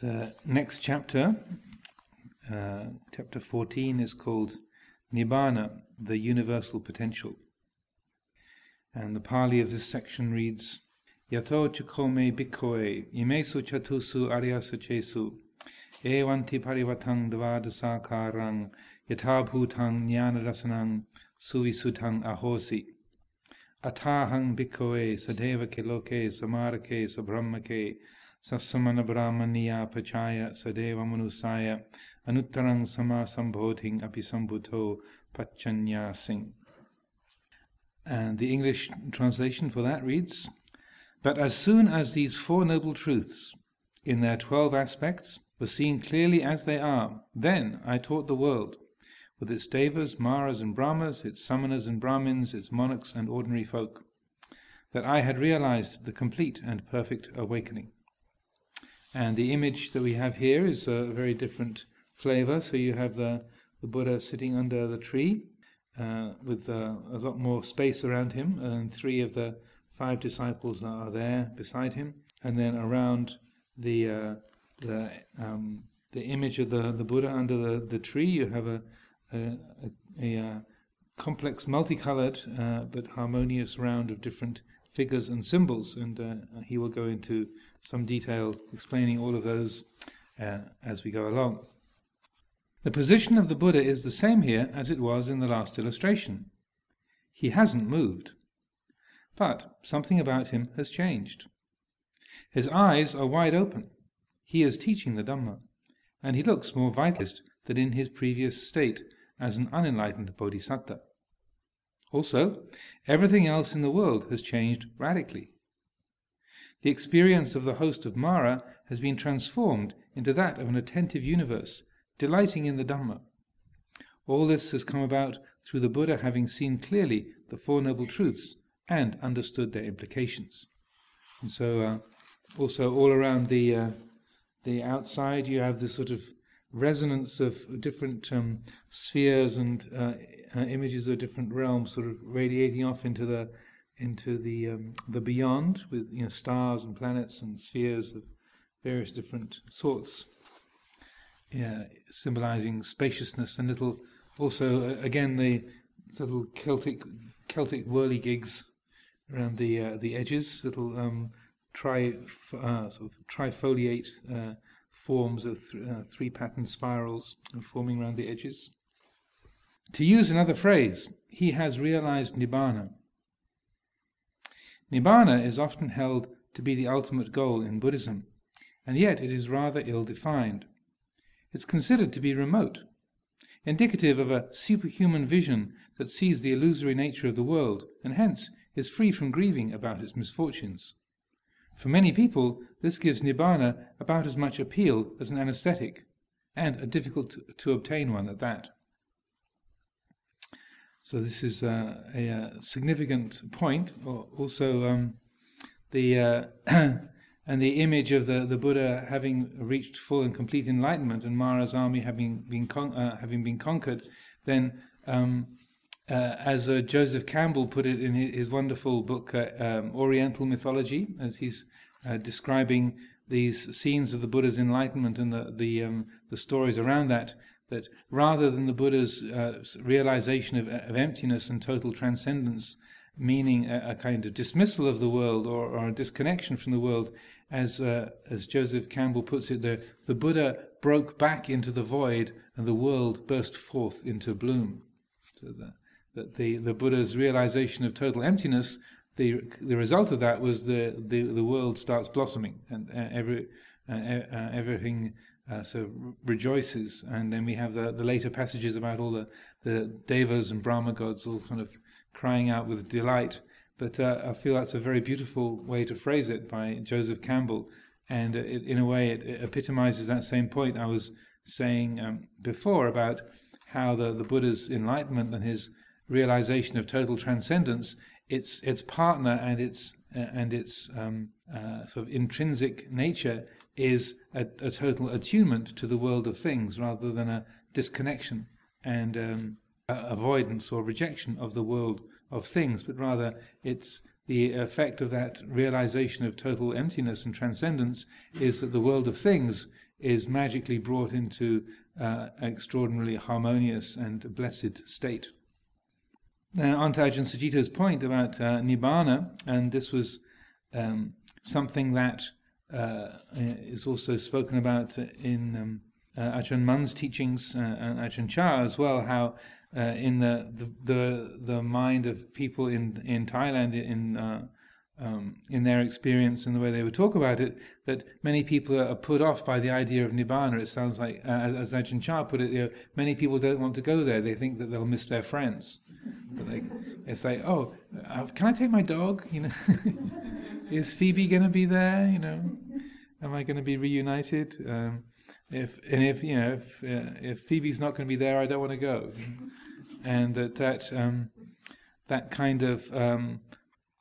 The next chapter, chapter 14, is called Nibbana, the Universal Potential. And the Pali of this section reads, Yato chakome bhikkhoe imesu chatusu aryasa chesu evanti parivatang dvadasakarang yatabhutang jnanarasanang suvisutang ahosi atahang bhikkhoe sadevake loke samarake sabrahmake sasamana brahmaniya pachaya sadeva manusaya anuttarang sama sambodhing apisambhuto pachanyasing. And the English translation for that reads, But as soon as these Four Noble Truths, in their 12 aspects, were seen clearly as they are, then I taught the world, with its devas, maras and brahmas, its samanas and brahmins, its monarchs and ordinary folk, that I had realized the complete and perfect awakening. And the image that we have here is a very different flavor. So you have the Buddha sitting under the tree, with a lot more space around him, and 3 of the 5 disciples are there beside him, and then around the image of the Buddha under the tree, you have a complex, multicolored but harmonious round of different figures and symbols, and he will go into some detail explaining all of those as we go along. The position of the Buddha is the same here as it was in the last illustration. He hasn't moved, but something about him has changed. His eyes are wide open. He is teaching the Dhamma, and he looks more vitalist than in his previous state as an unenlightened bodhisattva. Also, everything else in the world has changed radically. The experience of the host of Mara has been transformed into that of an attentive universe, delighting in the Dhamma. All this has come about through the Buddha having seen clearly the Four Noble Truths and understood their implications. And so, also all around the outside, you have this sort of resonance of different spheres and images of different realms, sort of radiating off into the beyond, with stars and planets and spheres of various different sorts. Symbolizing spaciousness and little, also again the little Celtic whirligigs around the edges, little sort of trifoliate forms of 3 patterned spirals forming around the edges. To use another phrase, he has realized Nibbana. Nibbana is often held to be the ultimate goal in Buddhism, and yet it is rather ill-defined. It's considered to be remote, indicative of a superhuman vision that sees the illusory nature of the world and hence is free from grieving about its misfortunes. For many people, this gives Nibbana about as much appeal as an anesthetic, and a difficult to obtain one at that. So this is a significant point. Also, and the image of the Buddha having reached full and complete enlightenment, and Mara's army having been conquered, then, as Joseph Campbell put it in his wonderful book Oriental Mythology, as he's describing these scenes of the Buddha's enlightenment and the stories around that rather than the Buddha's realization of emptiness and total transcendence, meaning a kind of dismissal of the world or a disconnection from the world, as Joseph Campbell puts it, the Buddha broke back into the void and the world burst forth into bloom. So that the Buddha's realization of total emptiness, the result of that was the world starts blossoming, and everything so rejoices. And then we have the later passages about all the devas and Brahma gods all kind of crying out with delight. But I feel that's a very beautiful way to phrase it by Joseph Campbell, and in a way it epitomizes that same point I was saying before about how the Buddha's enlightenment and his realization of total transcendence, its partner and its sort of intrinsic nature is a total attunement to the world of things, rather than a disconnection and avoidance or rejection of the world of things, but rather it's the effect of that realization of total emptiness and transcendence is that the world of things is magically brought into an extraordinarily harmonious and blessed state. Then on to Ajahn Sucitto's point about Nibbana, and this was something that is also spoken about in Ajahn Mun's teachings and Ajahn Chah as well, how in the mind of people in Thailand, in their experience and the way they would talk about it, that many people are put off by the idea of Nibbana. It sounds like, as Ajahn Chah put it, many people don't want to go there. They think that they'll miss their friends. But it's like, oh, can I take my dog? Is Phoebe going to be there? Am I going to be reunited? If Phoebe's not going to be there, I don't want to go. And that kind of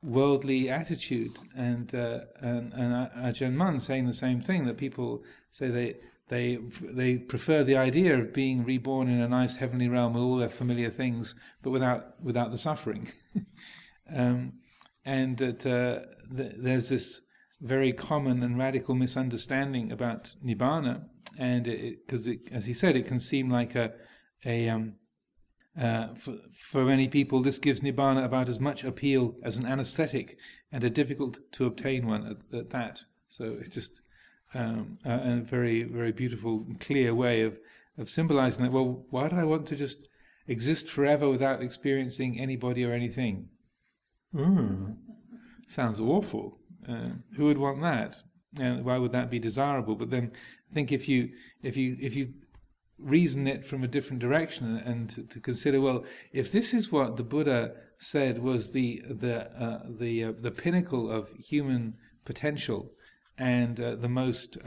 worldly attitude, and Ajahn Mun saying the same thing, that people say they prefer the idea of being reborn in a nice heavenly realm with all their familiar things, but without the suffering. And that there's this very common and radical misunderstanding about Nibbana, and because as he said, it can seem like for many people, this gives Nibbana about as much appeal as an anesthetic, and a difficult to obtain one at that. So it's just a very, very beautiful, clear way of symbolizing that. Well, why do I want to just exist forever without experiencing anybody or anything? Sounds awful. Who would want that? And why would that be desirable? But then I think if you reason it from a different direction and to consider, well, if this is what the Buddha said was the pinnacle of human potential, and the most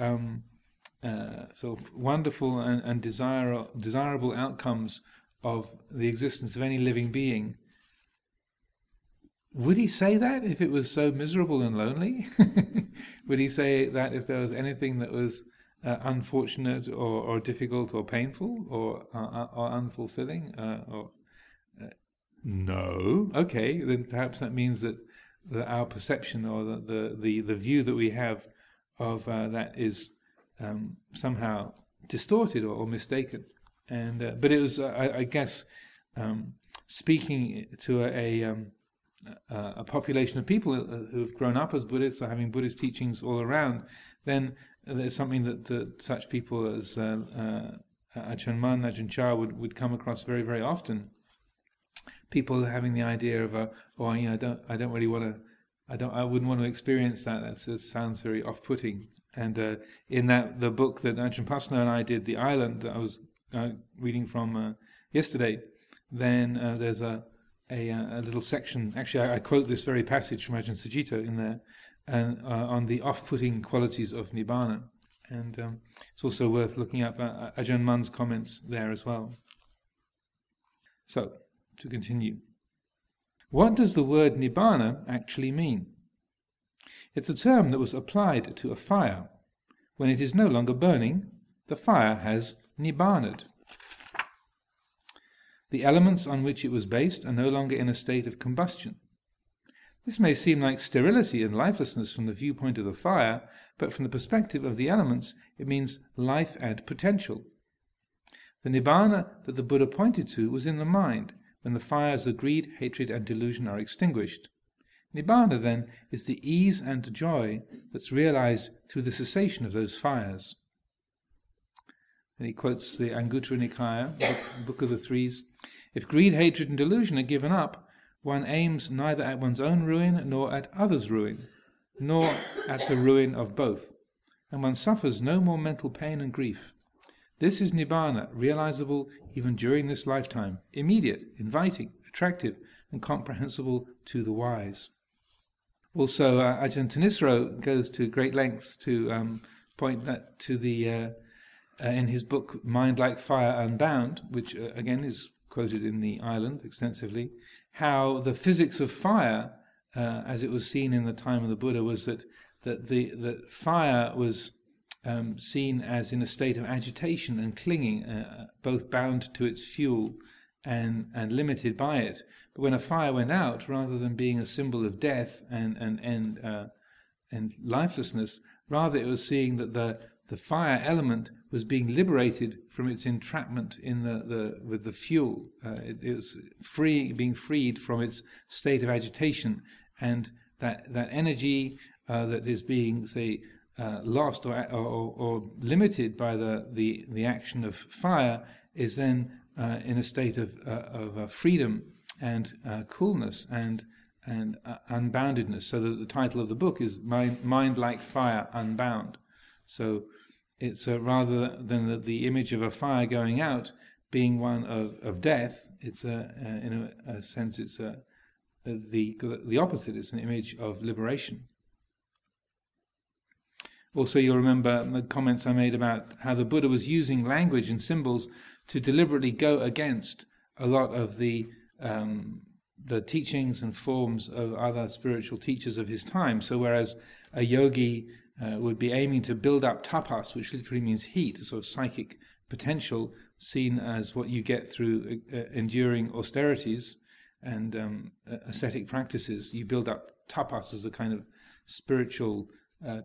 sort of wonderful and desirable outcomes of the existence of any living being, would he say that if it was so miserable and lonely? Would he say that if there was anything that was unfortunate or difficult or painful or unfulfilling? No. Okay, then perhaps that means that our perception or the view that we have of that is somehow distorted or mistaken. And but it was, I guess, speaking to a population of people who have grown up as Buddhists or having Buddhist teachings all around, then there's something that such people as Ajahn Mun, Ajahn Chah would come across very, very often. People having the idea of I wouldn't want to experience that. That sounds very off-putting. And in the book that Ajahn Pasno and I did, The Island, that I was reading from yesterday, then there's a little section. Actually, I quote this very passage from Ajahn Sucitto in there, and on the off-putting qualities of Nibbana. And it's also worth looking up Ajahn Mun's comments there as well. So, to continue. What does the word Nibbana actually mean? It's a term that was applied to a fire. When it is no longer burning, the fire has Nibbaned. The elements on which it was based are no longer in a state of combustion. This may seem like sterility and lifelessness from the viewpoint of the fire, but from the perspective of the elements, it means life and potential. The Nibbana that the Buddha pointed to was in the mind, when the fires of greed, hatred, and delusion are extinguished. Nibbana, then, is the ease and joy that's realized through the cessation of those fires. And he quotes the Anguttara Nikaya, Book of the Threes. If greed, hatred, and delusion are given up, one aims neither at one's own ruin nor at others' ruin, nor at the ruin of both, and one suffers no more mental pain and grief. This is Nibbana, realizable even during this lifetime, immediate, inviting, attractive, and comprehensible to the wise. Also, Ajahn Thanisaro goes to great lengths to point that to the in his book Mind Like Fire Unbound, which again is quoted in The Island extensively, how the physics of fire, as it was seen in the time of the Buddha, was that fire was seen as in a state of agitation and clinging, both bound to its fuel and limited by it. But when a fire went out, rather than being a symbol of death and lifelessness, rather it was seeing that the fire element was being liberated from its entrapment in with the fuel. It was being freed from its state of agitation, and that energy that is being, say, lost or limited by the action of fire is then in a state of freedom and coolness and unboundedness. So that the title of the book is Mind Like Fire Unbound. So it's rather than the image of a fire going out being one of death, it's in a sense it's the opposite. It's an image of liberation. Also, you'll remember the comments I made about how the Buddha was using language and symbols to deliberately go against a lot of the teachings and forms of other spiritual teachers of his time. So whereas a yogi would be aiming to build up tapas, which literally means heat, a sort of psychic potential seen as what you get through enduring austerities and ascetic practices. You build up tapas as a kind of spiritual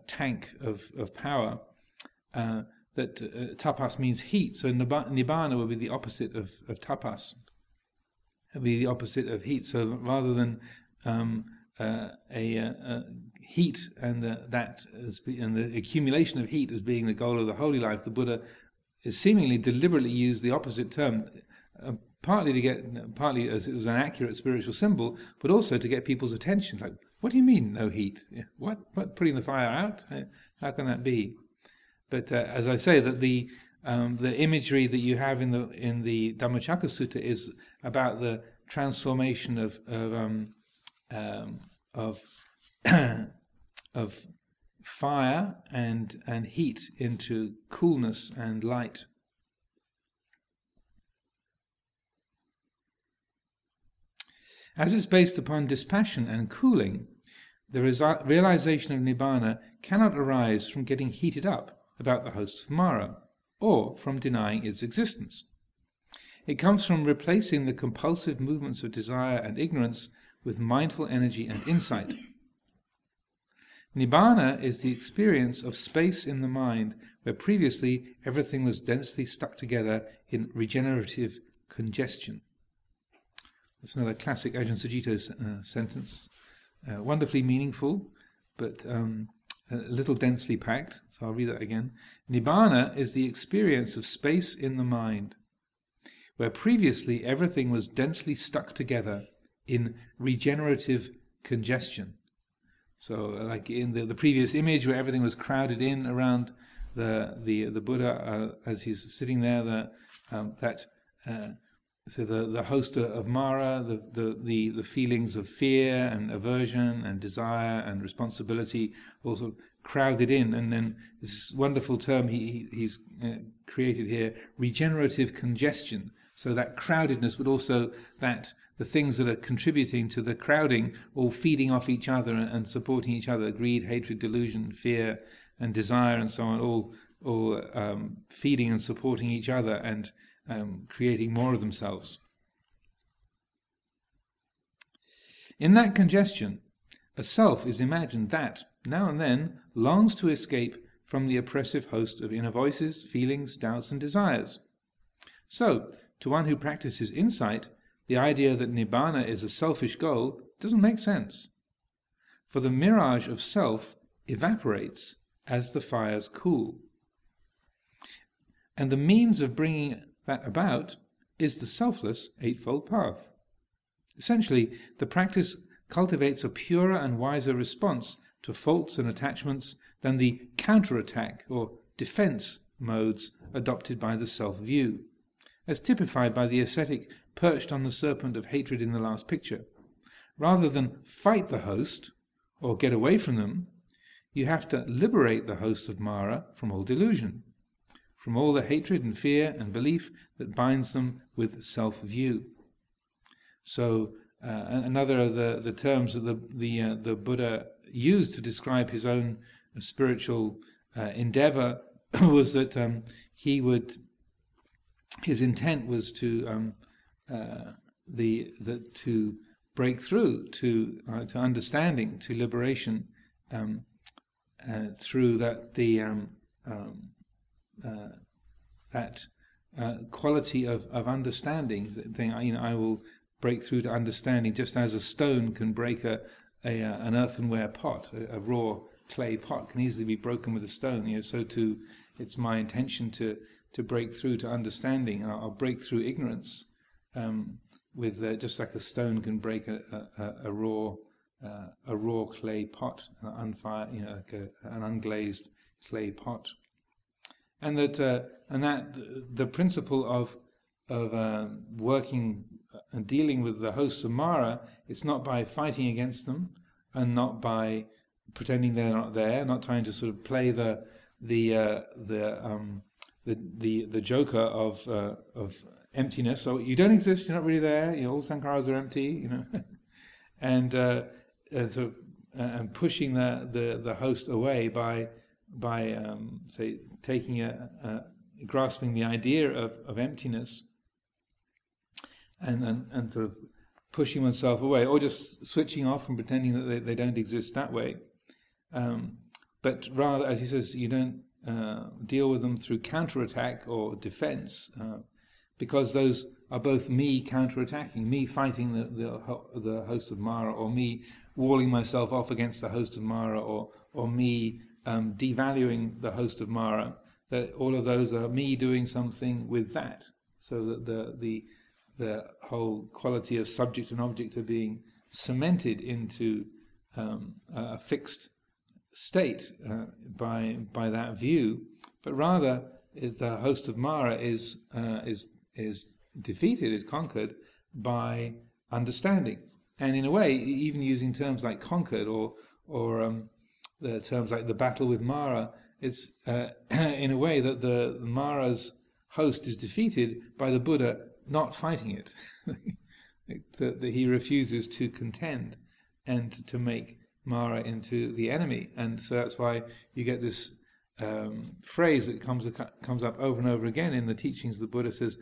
tank of power. Tapas means heat, so Nibbana would be the opposite of tapas. It would be the opposite of heat. So rather than heat and the accumulation of heat as being the goal of the holy life, the Buddha is seemingly deliberately used the opposite term, partly as it was an accurate spiritual symbol, but also to get people's attention. Like, what do you mean no heat? What putting the fire out? How can that be? But as I say, that the imagery that you have in the Dhammacakka Sutta is about the transformation of fire and heat into coolness and light. As it's based upon dispassion and cooling, the realization of Nibbana cannot arise from getting heated up about the host of Mara, or from denying its existence. It comes from replacing the compulsive movements of desire and ignorance with mindful energy and insight. Nibbana is the experience of space in the mind, where previously everything was densely stuck together in regenerative congestion. That's another classic Ajahn Sucitto sentence. Wonderfully meaningful, but a little densely packed. So I'll read that again. Nibbana is the experience of space in the mind, where previously everything was densely stuck together in regenerative congestion. So, like in the previous image, where everything was crowded in around the Buddha as he's sitting there, so the host of Mara, the feelings of fear and aversion and desire and responsibility also crowded in, and then this wonderful term he's created here, regenerative congestion. So that crowdedness, but also that the things that are contributing to the crowding, all feeding off each other and supporting each other, greed, hatred, delusion, fear, and desire, and so on, all feeding and supporting each other and creating more of themselves. In that congestion, a self is imagined that, now and then, longs to escape from the oppressive host of inner voices, feelings, doubts, and desires. So, to one who practices insight, the idea that Nibbana is a selfish goal doesn't make sense. For the mirage of self evaporates as the fires cool. And the means of bringing that about is the selfless Eightfold Path. Essentially, the practice cultivates a purer and wiser response to faults and attachments than the counterattack or defense modes adopted by the self-view, as typified by the ascetic perched on the serpent of hatred in the last picture. Rather than fight the host or get away from them, you have to liberate the host of Mara from all delusion, from all the hatred and fear and belief that binds them with self-view. So another of the terms that the Buddha used to describe his own spiritual endeavor was that his intent was to break through to understanding, to liberation, through that quality of understanding. Thing, I will break through to understanding, just as a stone can break an earthenware pot, a raw clay pot can easily be broken with a stone. So too, it's my intention to break through to understanding. I'll break through ignorance with just like a stone can break a raw clay pot, an unglazed clay pot, and that the principle of working and dealing with the hosts of Mara, it's not by fighting against them, and not by pretending they're not there, not trying to sort of play the joker of emptiness. So you don't exist, you're not really there. All sankharas are empty, and pushing the host away by say taking grasping the idea of emptiness, and sort of pushing oneself away, or just switching off and pretending that they don't exist that way. But rather, as he says, you don't deal with them through counterattack or defense, because those are both me counterattacking, me fighting the host of Mara, or me walling myself off against the host of Mara, or me devaluing the host of Mara. That all of those are me doing something with that, so that the whole quality of subject and object are being cemented into a fixed state by that view. But rather, the host of Mara is defeated, is conquered by understanding, and in a way, even using terms like conquered or the terms like the battle with Mara, it's in a way that the Mara's host is defeated by the Buddha not fighting it. that he refuses to contend and to make Mara into the enemy. And so that's why you get this phrase that comes up over and over again in the teachings. The Buddha says,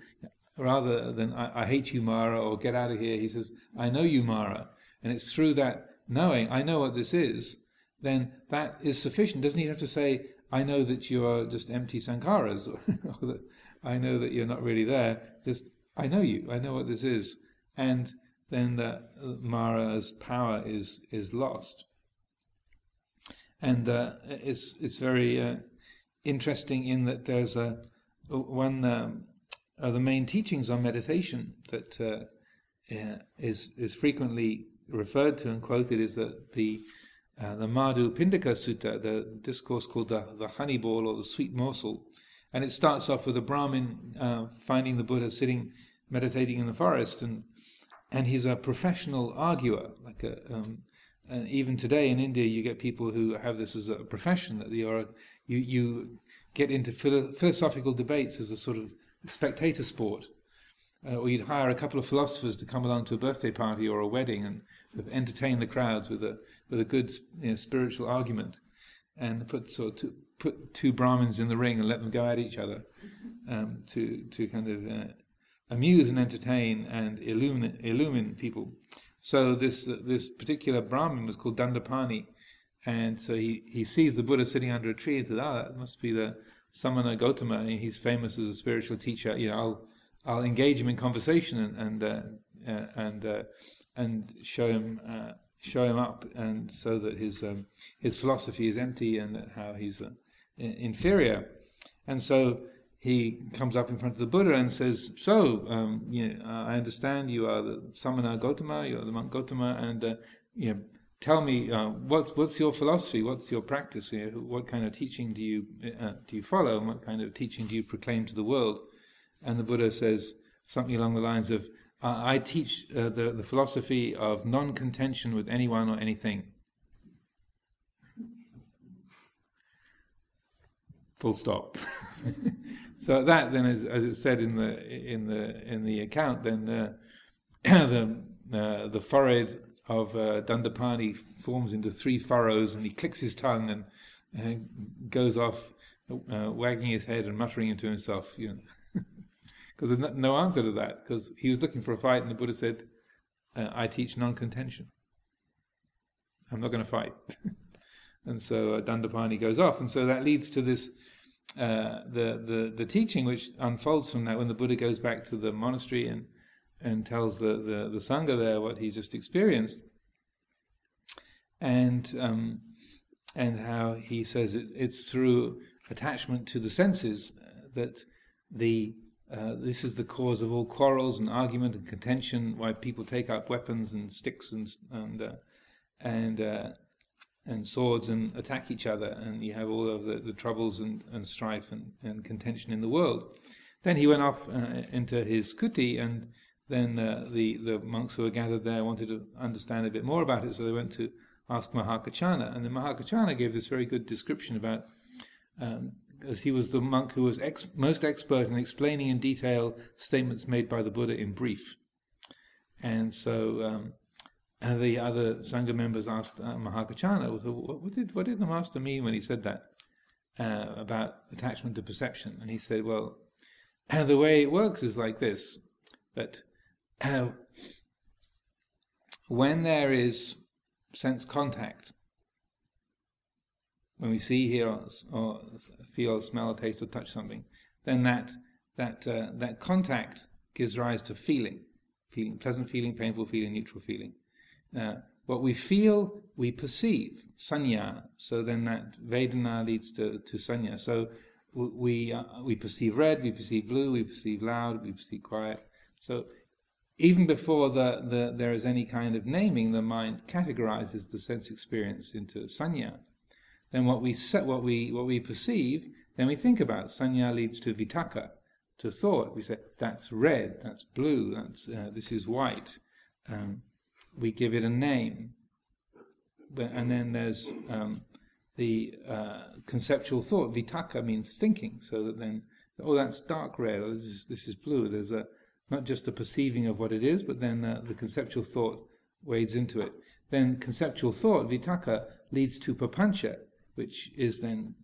rather than I hate you, Mara, or get out of here, he says, I know you, Mara. And it's through that knowing, I know what this is, then that is sufficient. Doesn't he have to say, I know that you are just empty sankharas, or that I know that you're not really there, just I know you, I know what this is. And then the Mara's power is lost. And it's very interesting in that there's one of the main teachings on meditation that is frequently referred to and quoted is that the Madhu Pindaka Sutta, the discourse called the honey ball or the sweet morsel, and it starts off with a Brahmin finding the Buddha sitting meditating in the forest, and he's a professional arguer. Like even today in India, you get people who have this as a profession, that you get into philosophical debates as a sort of spectator sport, or you'd hire a couple of philosophers to come along to a birthday party or a wedding and sort of entertain the crowds with a good spiritual argument, and put two Brahmins in the ring and let them go at each other to kind of amuse and entertain and illumine people. So this particular Brahmin was called Dandapani, and so he sees the Buddha sitting under a tree and says, that must be the Samana Gautama. He's famous as a spiritual teacher. I'll engage him in conversation and show him up, and so that his philosophy is empty and how he's inferior. And so he comes up in front of the Buddha and says, I understand you are the Samana Gautama, you are the monk Gautama, and tell me, what's your philosophy, what's your practice here, what kind of teaching do you follow, and what kind of teaching do you proclaim to the world? And the Buddha says something along the lines of, I teach the philosophy of non-contention with anyone or anything. Full stop. So that then, as it said in the account, then the forehead of Dandapani forms into 3 furrows, and he clicks his tongue and goes off wagging his head and muttering to himself, because there's no answer to that, because he was looking for a fight, and the Buddha said, I teach non-contention. I'm not going to fight. And so Dandapani goes off, and so that leads to this the teaching which unfolds from that, when the Buddha goes back to the monastery and tells the Sangha there what he's just experienced, and how he says it's through attachment to the senses that this is the cause of all quarrels and argument and contention, why people take up weapons and sticks and swords and attack each other, and you have all of the troubles and strife and contention in the world. Then he went off into his kuti, and then the monks who were gathered there wanted to understand a bit more about it, so they went to ask Mahakachana, and the Mahakachana gave this very good description about, as he was the monk who was most expert in explaining in detail statements made by the Buddha in brief. And so the other Sangha members asked Mahakachana, what did the Master mean when he said that about attachment to perception? And he said, well, the way it works is like this, that when there is sense contact, when we see, hear, or feel, smell, taste, or touch something, then that contact gives rise to feeling, pleasant feeling, painful feeling, neutral feeling. What we feel, we perceive, sanya. So then that Vedana leads to sanya. So we perceive red, we perceive blue, we perceive loud, we perceive quiet. So even before there is any kind of naming, the mind categorizes the sense experience into sanya. Then what we perceive, then we think about. Sanya leads to vitaka, to thought. We say, that's red, that's blue, this is white. We give it a name. And then there's the conceptual thought. Vitaka means thinking, so that then, oh, that's dark red, or this is blue. There's not just a perceiving of what it is, but then the conceptual thought wades into it. Then conceptual thought, vitaka, leads to papancha, which is then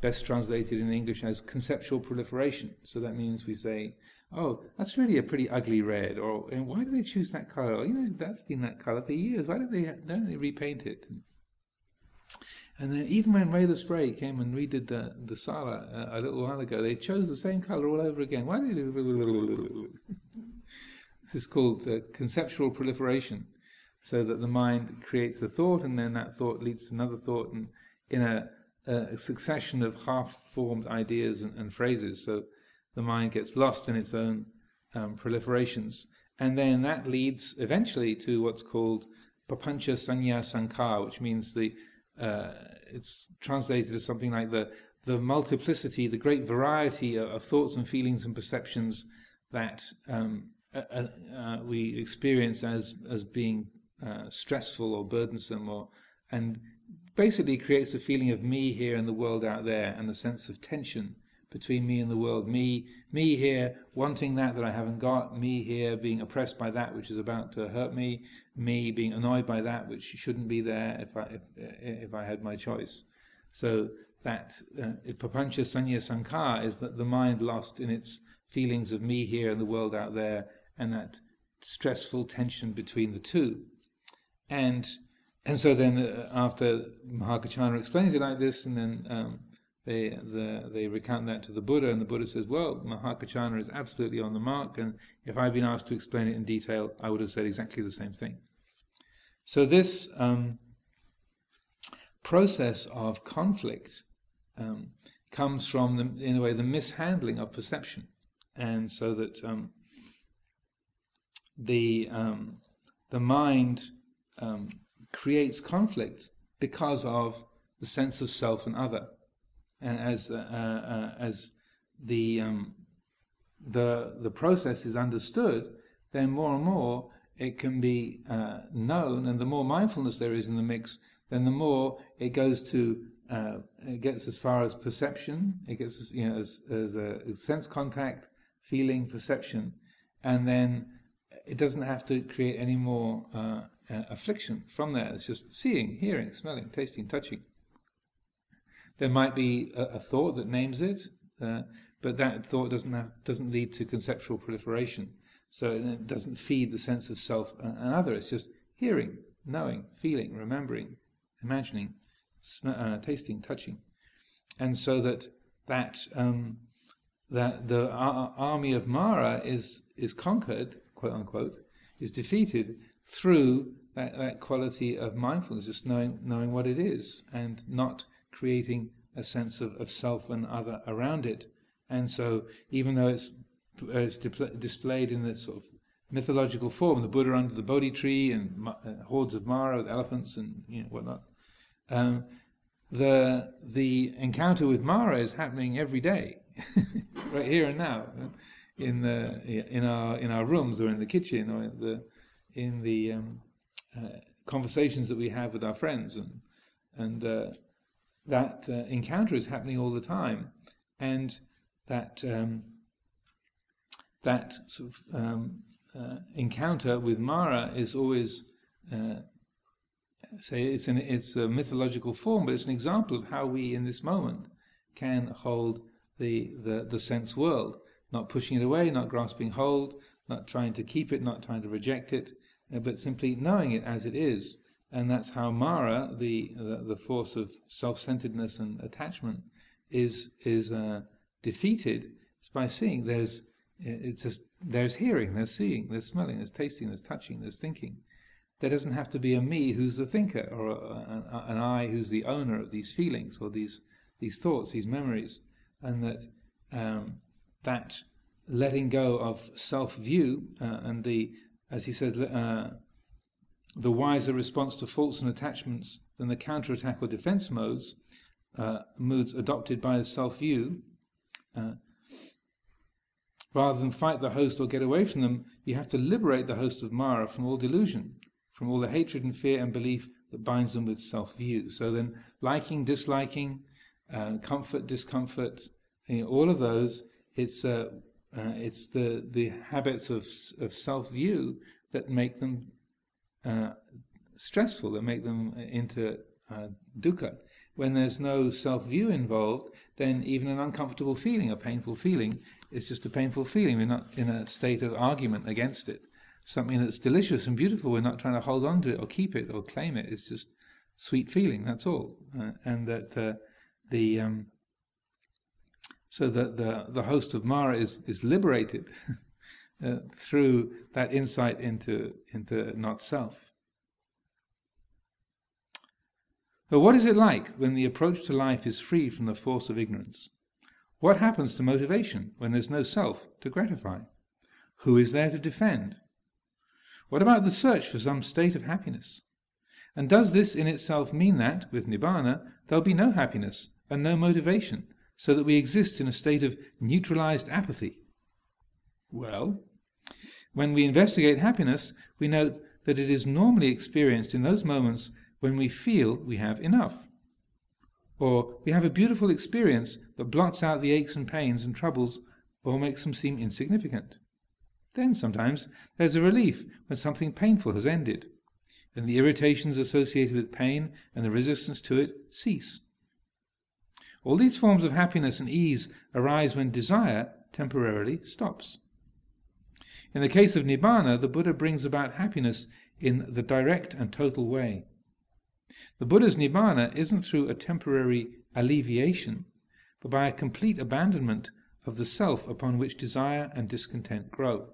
best translated in English as conceptual proliferation. So that means we say, oh, that's really a pretty ugly red, or why do they choose that colour? Or, that's been that colour for years. Why don't they repaint it? And then even when Ray the Spray came and redid the Sala a little while ago, they chose the same colour all over again. Why did they do? This is called conceptual proliferation, so that the mind creates a thought, and then that thought leads to another thought, and in a succession of half-formed ideas and phrases. So the mind gets lost in its own proliferations, and then that leads eventually to what's called papancha sanya sankar, which means it's translated as something like the multiplicity, the great variety of thoughts and feelings and perceptions that we experience as being stressful or burdensome, and basically creates a feeling of me here and the world out there, and the sense of tension between me and the world. Me here wanting that I haven't got, me here being oppressed by that which is about to hurt me being annoyed by that which shouldn't be there if I had my choice. So that papancha sanya sankar is that the mind lost in its feelings of me here and the world out there, and that stressful tension between the two. And so then after Mahakachana explains it like this, and then they recount that to the Buddha, and the Buddha says, well, Mahakachana is absolutely on the mark, and if I'd been asked to explain it in detail, I would have said exactly the same thing. So this process of conflict comes from, in a way, the mishandling of perception, and so that the mind creates conflict because of the sense of self and other. And as the process is understood, then more and more it can be known, and the more mindfulness there is in the mix, then the more it goes to it gets as far as perception. It gets as a sense contact, feeling, perception, and then it doesn't have to create any more affliction from there. It's just seeing, hearing, smelling, tasting, touching. There might be a thought that names it, but that thought doesn't lead to conceptual proliferation. So it doesn't feed the sense of self and other. It's just hearing, knowing, feeling, remembering, imagining, tasting, touching. And so that that the army of Mara is conquered, quote unquote, is defeated through that quality of mindfulness, just knowing what it is, and not creating a sense of self and other around it. And so, even though it's displayed in this sort of mythological form, the Buddha under the Bodhi tree and hordes of Mara with elephants and whatnot, the encounter with Mara is happening every day, right here and now, in our rooms or in the kitchen or in the conversations that we have with our friends, and that encounter is happening all the time, and that sort of encounter with Mara is always, it's a mythological form, but it's an example of how we in this moment can hold the sense world, not pushing it away, not grasping hold, not trying to keep it, not trying to reject it, but simply knowing it as it is. And that's how Mara, the force of self-centeredness and attachment, is defeated. It's by seeing. There's hearing, there's seeing, there's smelling, there's tasting, there's touching, there's thinking. There doesn't have to be a me who's the thinker, or an I who's the owner of these feelings or these thoughts, these memories, and that letting go of self-view and as he says, the wiser response to faults and attachments than the counterattack or defense moods adopted by the self-view. Rather than fight the host or get away from them, you have to liberate the host of Mara from all delusion, from all the hatred and fear and belief that binds them with self-view. So then, liking, disliking, comfort, discomfort, all of those, it's the habits of self-view that make them stressful, that make them into dukkha. When there's no self-view involved, then even an uncomfortable feeling, a painful feeling, is just a painful feeling. We're not in a state of argument against it. Something that's delicious and beautiful, we're not trying to hold on to it or keep it or claim it. It's just sweet feeling, that's all. And that so that the host of Mara is liberated through that insight into not self. But what is it like when the approach to life is free from the force of ignorance? What happens to motivation when there's no self to gratify? Who is there to defend? What about the search for some state of happiness? And does this in itself mean that, with Nibbana, there'll be no happiness and no motivation, so that we exist in a state of neutralized apathy? Well, when we investigate happiness, we note that it is normally experienced in those moments when we feel we have enough, or we have a beautiful experience that blots out the aches and pains and troubles or makes them seem insignificant. Then sometimes there's a relief when something painful has ended, and the irritations associated with pain and the resistance to it cease. All these forms of happiness and ease arise when desire temporarily stops. In the case of Nibbana, the Buddha brings about happiness in the direct and total way. The Buddha's Nibbana isn't through a temporary alleviation, but by a complete abandonment of the self upon which desire and discontent grow.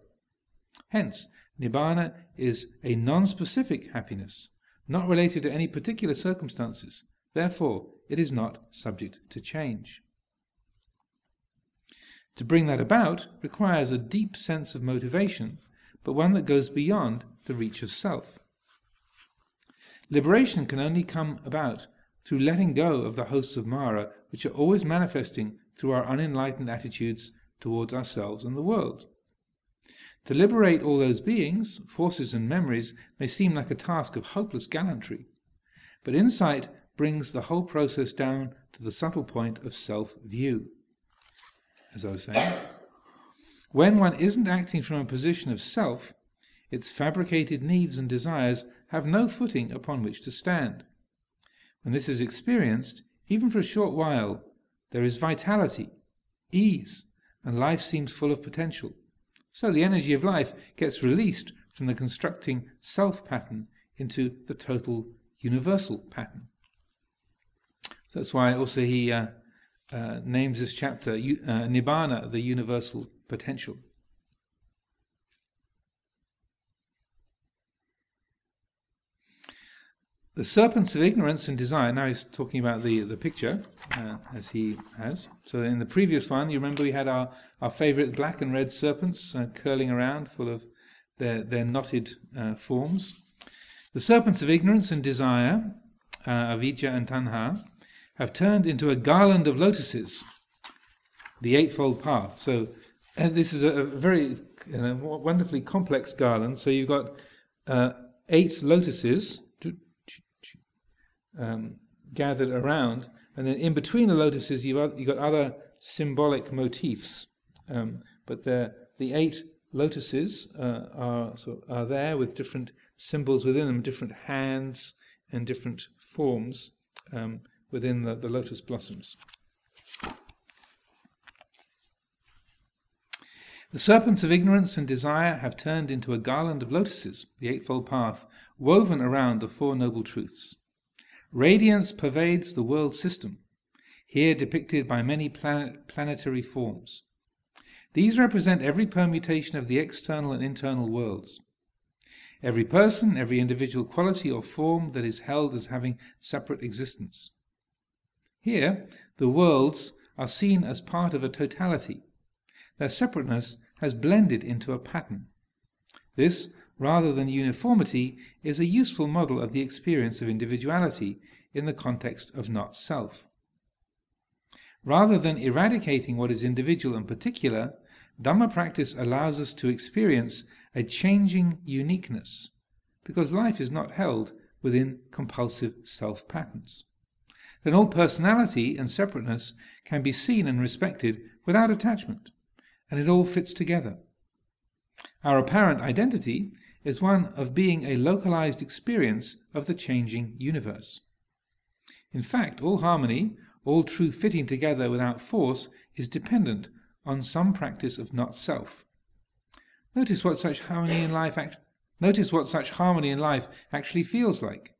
Hence, Nibbana is a non-specific happiness, not related to any particular circumstances. Therefore, it is not subject to change. To bring that about requires a deep sense of motivation, but one that goes beyond the reach of self. Liberation can only come about through letting go of the hosts of Mara, which are always manifesting through our unenlightened attitudes towards ourselves and the world. To liberate all those beings, forces and memories may seem like a task of hopeless gallantry, but insight brings the whole process down to the subtle point of self-view. As I was saying, when one isn't acting from a position of self, its fabricated needs and desires have no footing upon which to stand. When this is experienced, even for a short while, there is vitality, ease, and life seems full of potential. So the energy of life gets released from the constructing self pattern into the total universal pattern. So that's why also he names this chapter Nibbana, the universal potential. The serpents of ignorance and desire. Now he's talking about the picture, as he has. So in the previous one, you remember we had our favourite black and red serpents curling around, full of their knotted forms. The serpents of ignorance and desire, avidya and tanha, have turned into a garland of lotuses, the Eightfold Path. So this is a very wonderfully complex garland. So you've got 8 lotuses gathered around, and then in between the lotuses you've got other symbolic motifs, but the 8 lotuses are there with different symbols within them, different hands and different forms within the lotus blossoms. The serpents of ignorance and desire have turned into a garland of lotuses, the Eightfold Path, woven around the Four Noble Truths. Radiance pervades the world system, here depicted by many planetary forms. These represent every permutation of the external and internal worlds. Every person, every individual quality or form that is held as having separate existence. Here, the worlds are seen as part of a totality. Their separateness has blended into a pattern. This, rather than uniformity, is a useful model of the experience of individuality in the context of not-self. Rather than eradicating what is individual and particular, Dhamma practice allows us to experience a changing uniqueness, because life is not held within compulsive self-patterns. Then all personality and separateness can be seen and respected without attachment, and it all fits together. Our apparent identity is one of being a localized experience of the changing universe. In fact, all harmony, all true fitting together without force, is dependent on some practice of not-self. Notice what such harmony in life actually feels like.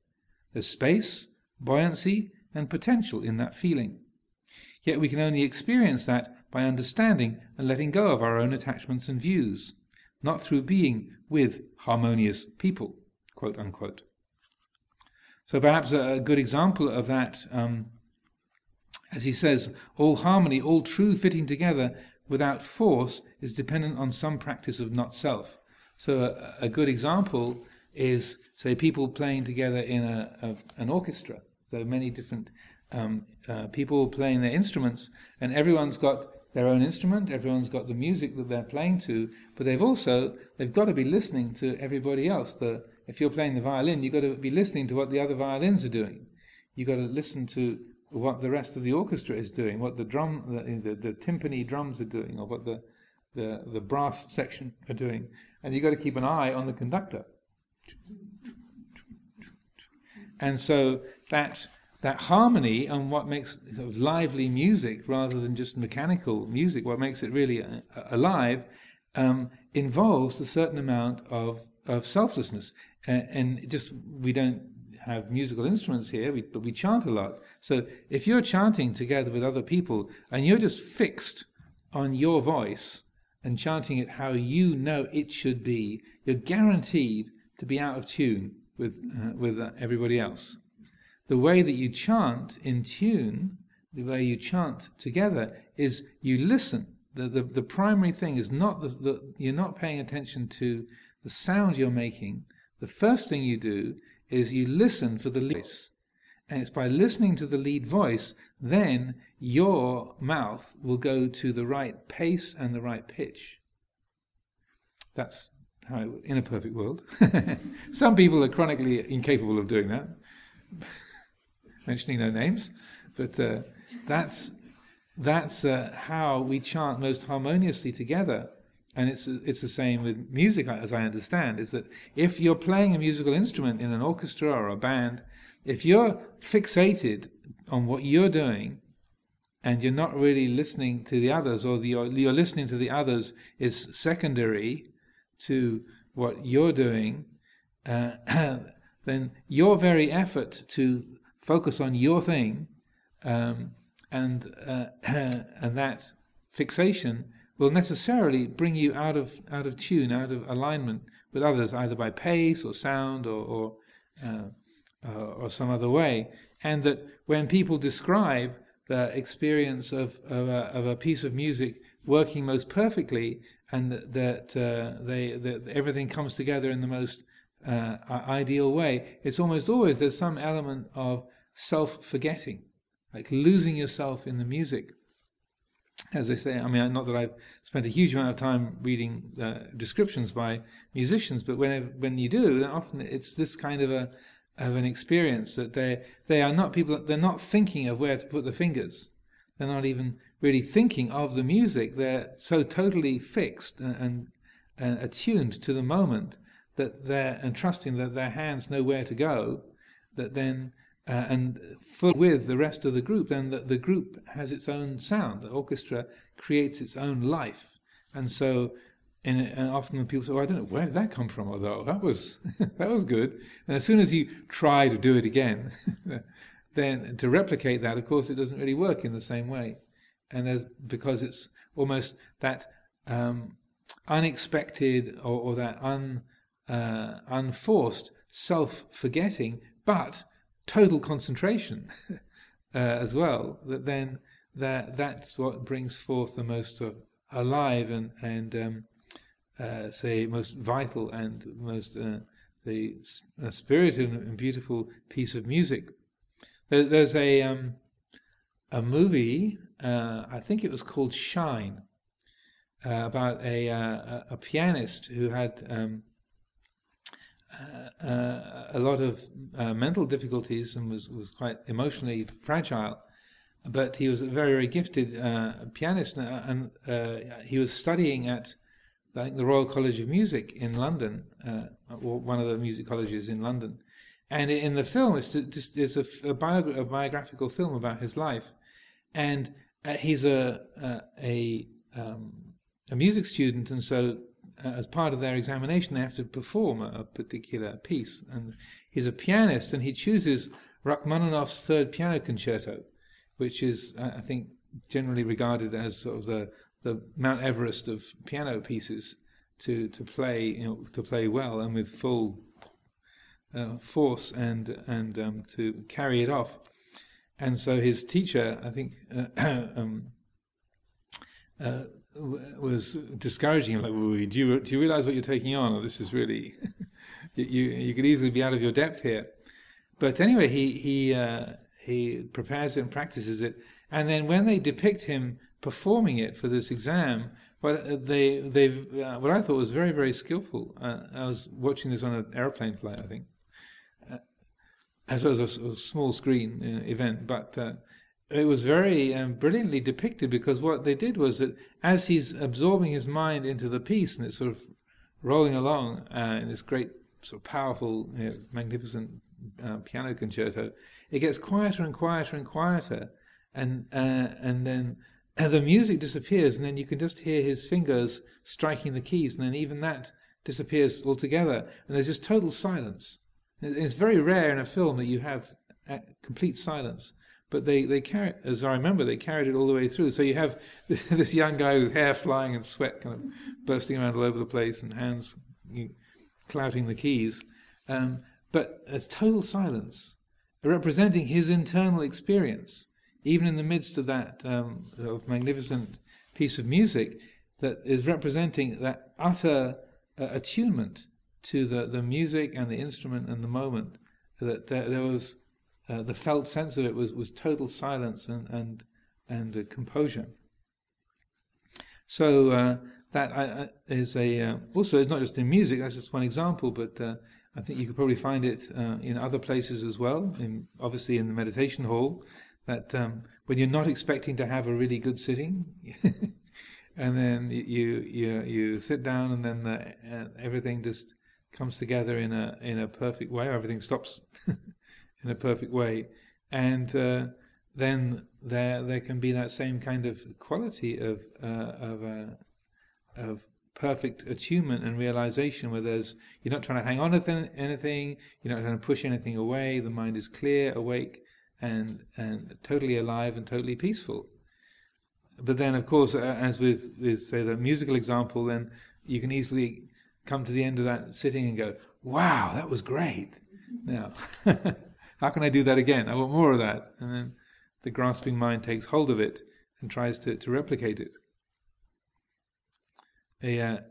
There's space, buoyancy, and potential in that feeling. Yet we can only experience that by understanding and letting go of our own attachments and views, not through being with harmonious people, quote unquote. So perhaps a good example of that, as he says, all harmony, all true fitting together without force is dependent on some practice of not-self. So a good example is, say, people playing together in an orchestra. So many different people playing their instruments, and everyone's got their own instrument, everyone's got the music that they're playing to, but they've got to be listening to everybody else. If you're playing the violin, you've got to be listening to what the other violins are doing. You've got to listen to what the rest of the orchestra is doing, what the timpani drums are doing, or what the brass section are doing. And you've got to keep an eye on the conductor. And so that harmony and what makes sort of lively music rather than just mechanical music, what makes it really alive, involves a certain amount of selflessness. And just, we don't have musical instruments here, but we chant a lot. So if you're chanting together with other people and you're just fixed on your voice and chanting it how you know it should be, you're guaranteed to be out of tune with everybody else. The way that you chant in tune, the way you chant together, is you listen. The primary thing is not you're not paying attention to the sound you're making. The first thing you do is you listen for the lead voice. And it's by listening to the lead voice, then your mouth will go to the right pace and the right pitch. That's how, in a perfect world. Some people are chronically incapable of doing that. Mentioning no names, but that's how we chant most harmoniously together. And it's the same with music, as I understand, is that if you're playing a musical instrument in an orchestra or a band, if you're fixated on what you're doing and you're not really listening to the others, or you're listening to the others is secondary to what you're doing, then your very effort to focus on your thing and that fixation will necessarily bring you out of tune, out of alignment with others, either by pace or sound or some other way. And that when people describe the experience of a piece of music working most perfectly, and that everything comes together in the most ideal way, it's almost always there's some element of self-forgetting, like losing yourself in the music. As they say, I mean, not that I've spent a huge amount of time reading descriptions by musicians, but when you do, then often it's this kind of an experience that they are not people. They're not thinking of where to put the fingers. They're not even really thinking of the music. They're so totally fixed and attuned to the moment that and trusting that their hands know where to go. That then. And full with the rest of the group, then the group has its own sound. The orchestra creates its own life, and so, and often when people say, "Oh, I don't know where did that come from," although that was that was good. And as soon as you try to do it again, then to replicate that, of course, it doesn't really work in the same way, and because it's almost that unexpected or that unforced self-forgetting, but total concentration as well. That's what brings forth the most alive and say most vital and most the spirited and beautiful piece of music. There's a movie, I think it was called Shine, about a pianist who had a lot of mental difficulties and was quite emotionally fragile, but he was a very, very gifted pianist, and he was studying at, I think, the Royal College of Music in London, or one of the music colleges in London. And in the film, it's a biographical film about his life, and he's a music student, and so as part of their examination, they have to perform a particular piece. And he's a pianist, and he chooses Rachmaninoff's Third Piano Concerto, which is, I think, generally regarded as sort of the Mount Everest of piano pieces to play well and with full force and to carry it off. And so his teacher, I think, was discouraging him, like, well, do you realize what you're taking on? Or this is really, you could easily be out of your depth here. But anyway, he prepares it and practices it, and then when they depict him performing it for this exam, what I thought was very, very skillful. I was watching this on an airplane flight, I think, as it was a small screen event, but. It was very brilliantly depicted, because what they did was that as he's absorbing his mind into the piece and it's sort of rolling along in this great, sort of powerful, magnificent piano concerto, it gets quieter and quieter and quieter, and then the music disappears, and then you can just hear his fingers striking the keys, and then even that disappears altogether, and there's just total silence. It's very rare in a film that you have complete silence. But they carry, as I remember, they carried it all the way through. So you have this young guy with hair flying and sweat kind of bursting around all over the place and hands clouting the keys. But it's total silence, representing his internal experience, even in the midst of that magnificent piece of music that is representing that utter attunement to the music and the instrument and the moment, that there was... the felt sense of it was total silence and composure. So that is also, it's not just in music. That's just one example, but I think you could probably find it in other places as well. Obviously, in the meditation hall, that when you're not expecting to have a really good sitting, and then you sit down, and then everything just comes together in a perfect way. Everything stops. In a perfect way, and then there can be that same kind of quality of perfect attunement and realization, where you're not trying to hang on to anything, you're not trying to push anything away. The mind is clear, awake, and totally alive and totally peaceful. But then, of course, as with say the musical example, then you can easily come to the end of that sitting and go, "Wow, that was great! Now, how can I do that again? I want more of that." And then the grasping mind takes hold of it and tries to replicate it.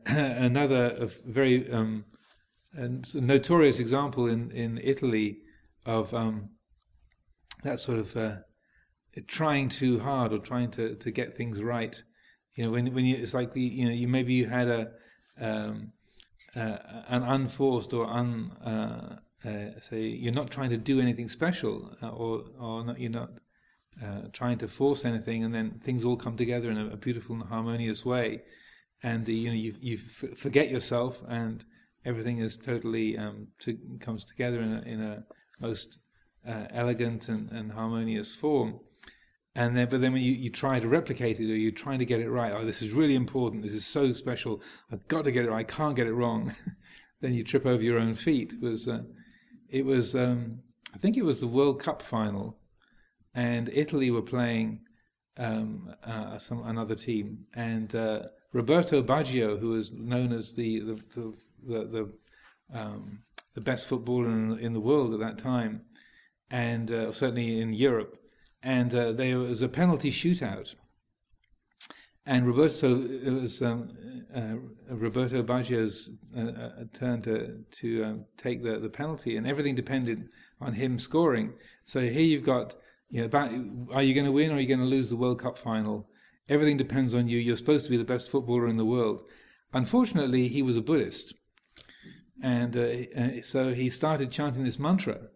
Another very notorious example in Italy of that sort of trying too hard or trying to get things right. When you, it's like you maybe you had an unforced or say you're not trying to do anything special or not, you're not trying to force anything, and then things all come together in a beautiful and harmonious way, and you forget yourself, and everything is totally comes together in a most elegant and harmonious form. But then when you try to replicate it, or you're trying to get it right, this is really important, this is so special, I've got to get it right, I can't get it wrong, then you trip over your own feet. It was I think it was the World Cup final, and Italy were playing another team, and Roberto Baggio, who was known as the best footballer in the world at that time, and certainly in Europe, and there was a penalty shootout, and Roberto Baggio's turn to take the penalty, and everything depended on him scoring. So here you've got, are you going to win or are you going to lose the World Cup final? Everything depends on you. You're supposed to be the best footballer in the world. Unfortunately, he was a Buddhist, and so he started chanting this mantra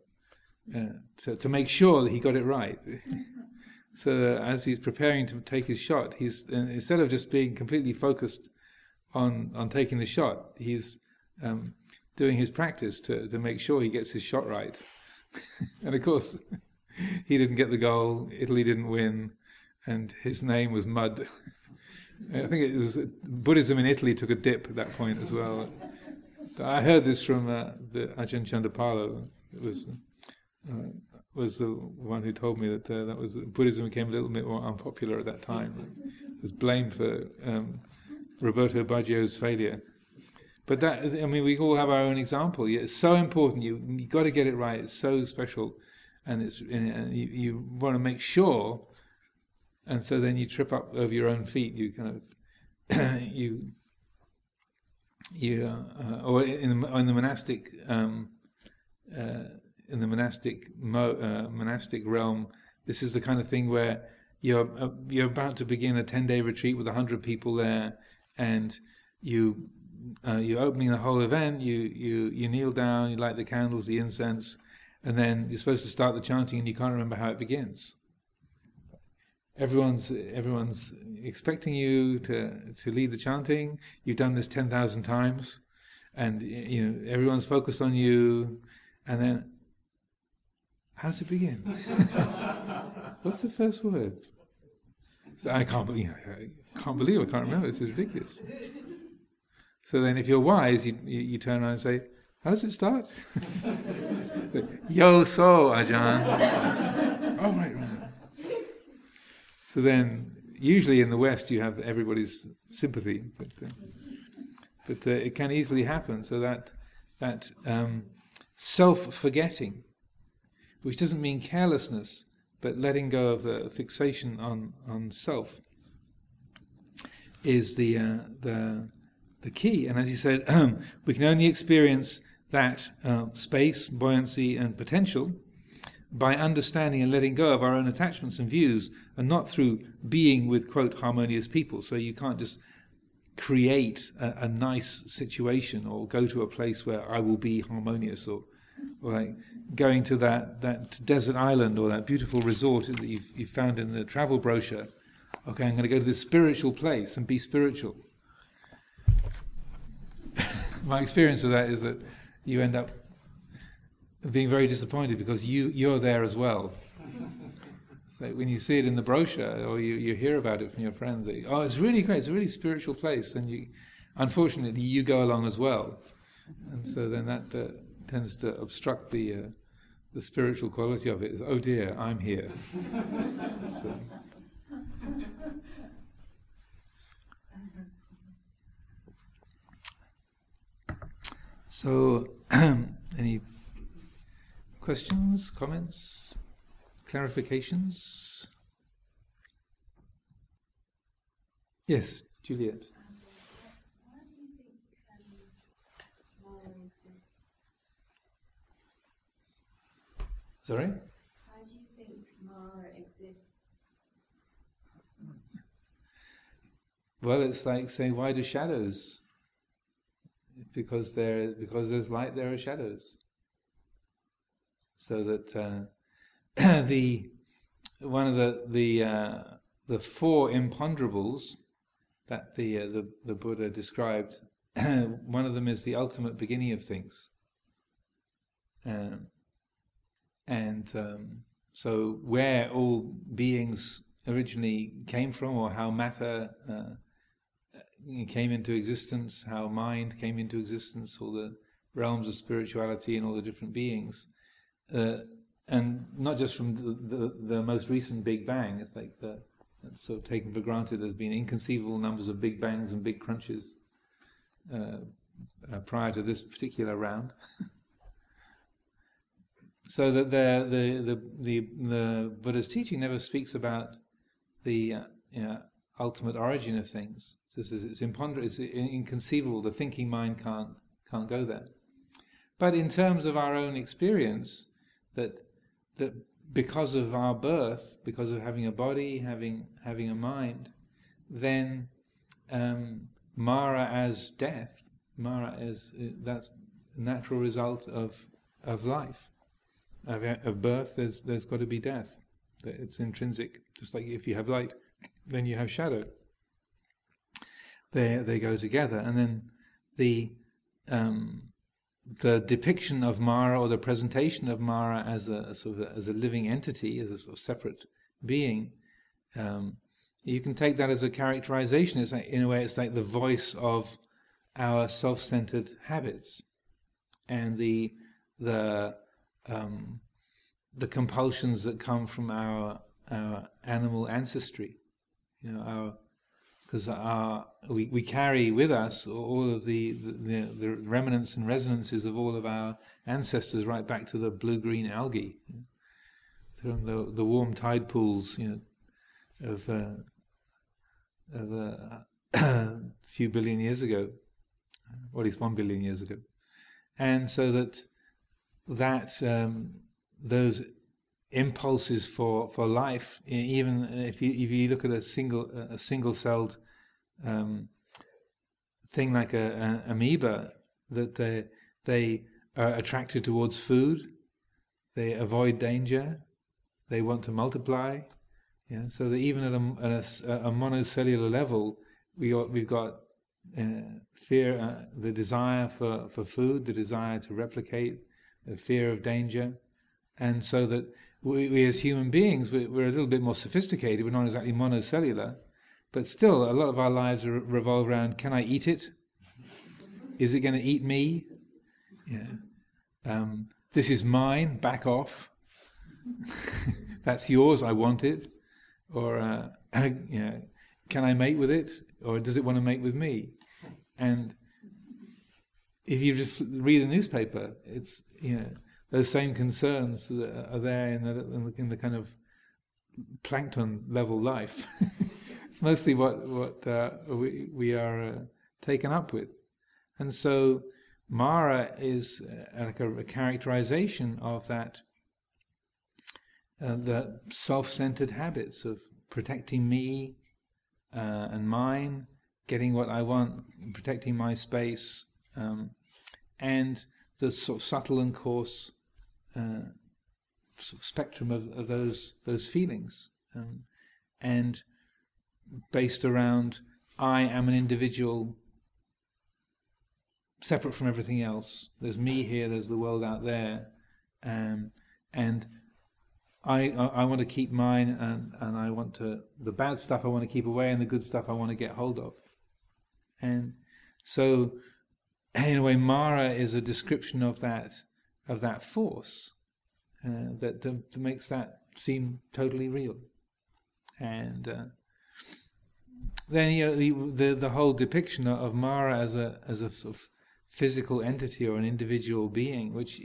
to make sure that he got it right. So as he's preparing to take his shot, he's instead of just being completely focused on taking the shot, he's doing his practice to make sure he gets his shot right. And of course, he didn't get the goal, Italy didn't win, and his name was mud. I think it was Buddhism in Italy took a dip at that point as well. I heard this from the Ajahn Chandapalo. It was the one who told me that was Buddhism became a little bit more unpopular at that time. It was blamed for Roberto Baggio's failure. But we all have our own example. It's so important. You got to get it right. It's so special, and you want to make sure. And so then you trip up over your own feet. You kind of or in the monastic monastic realm, this is the kind of thing where you're about to begin a 10-day retreat with 100 people there, and you're opening the whole event. You kneel down, you light the candles, the incense, and then you're supposed to start the chanting, and you can't remember how it begins. Everyone's expecting you to lead the chanting. You've done this 10,000 times, and everyone's focused on you, and then how does it begin? What's the first word? I can't believe I can't remember. This is ridiculous. So then, if you're wise, you turn around and say, "How does it start?" Yo so, Ajahn. Oh, right. So then, usually in the West, you have everybody's sympathy, but it can easily happen. So that self-forgetting, which doesn't mean carelessness, but letting go of the fixation on self, is the key. And as you said, we can only experience that space, buoyancy, and potential by understanding and letting go of our own attachments and views, and not through being with, quote, harmonious people. So you can't just create a nice situation or go to a place where I will be harmonious, or like going to that desert island or that beautiful resort that you've found in the travel brochure. Okay, I'm going to go to this spiritual place and be spiritual. My experience of that is that you end up being very disappointed because you're there as well. So when you see it in the brochure, or you hear about it from your friends, it's really great, it's a really spiritual place, and unfortunately you go along as well, and so then that tends to obstruct the the spiritual quality of it is, oh dear, I'm here. So, any questions, comments, clarifications? Yes, Juliet. Why do you think Mara exists? Sorry? Why do you think Mara exists? Well, it's like saying, why do shadows? Because there's light, there are shadows. So that one of the four imponderables that the Buddha described, one of them is the ultimate beginning of things, so where all beings originally came from, or how matter came into existence, how mind came into existence, all the realms of spirituality and all the different beings, and not just from the most recent Big Bang. It's like that's sort of taken for granted. There's been inconceivable numbers of Big Bangs and Big Crunches prior to this particular round. So that the Buddha's teaching never speaks about the ultimate origin of things. It's inconceivable. The thinking mind can't go there. But in terms of our own experience, that because of our birth, because of having a body, having a mind, then Mara as death, that's a natural result of life, of birth. There's got to be death. It's intrinsic. Just like if you have light, then you have shadow. They go together, and then the depiction of Mara, or the presentation of Mara as a living entity, as a sort of separate being, you can take that as a characterization. It's like, in a way, it's like the voice of our self-centered habits and the compulsions that come from our animal ancestry. Because we carry with us all of the remnants and resonances of all of our ancestors, right back to the blue-green algae, from the warm tide pools, of a few billion years ago, or at least 1 billion years ago, and so that those impulses for life, even if you look at a single-celled thing like an amoeba, that they are attracted towards food, they avoid danger, they want to multiply. So that even at a monocellular level, we've got fear, the desire for food, the desire to replicate, the fear of danger, and so that we as human beings, we're a little bit more sophisticated. We're not exactly monocellular, but still a lot of our lives revolve around, can I eat it? Is it going to eat me? This is mine, back off. That's yours, I want it. Or can I mate with it? Or does it want to mate with me? And if you just read a newspaper, it's those same concerns that are there in the kind of plankton level life. It's mostly what we are taken up with, and so Mara is like a characterization of that. The self-centered habits of protecting me and mine, getting what I want, protecting my space, and the sort of subtle and coarse sort of spectrum of those feelings, and based around, I am an individual separate from everything else. There's me here, there's the world out there, and I want to keep mine, and I want to, the bad stuff I want to keep away, and the good stuff I want to get hold of. And so, in a way, Mara is a description of that force, that makes that seem totally real. And then the whole depiction of Mara as a sort of physical entity or an individual being, which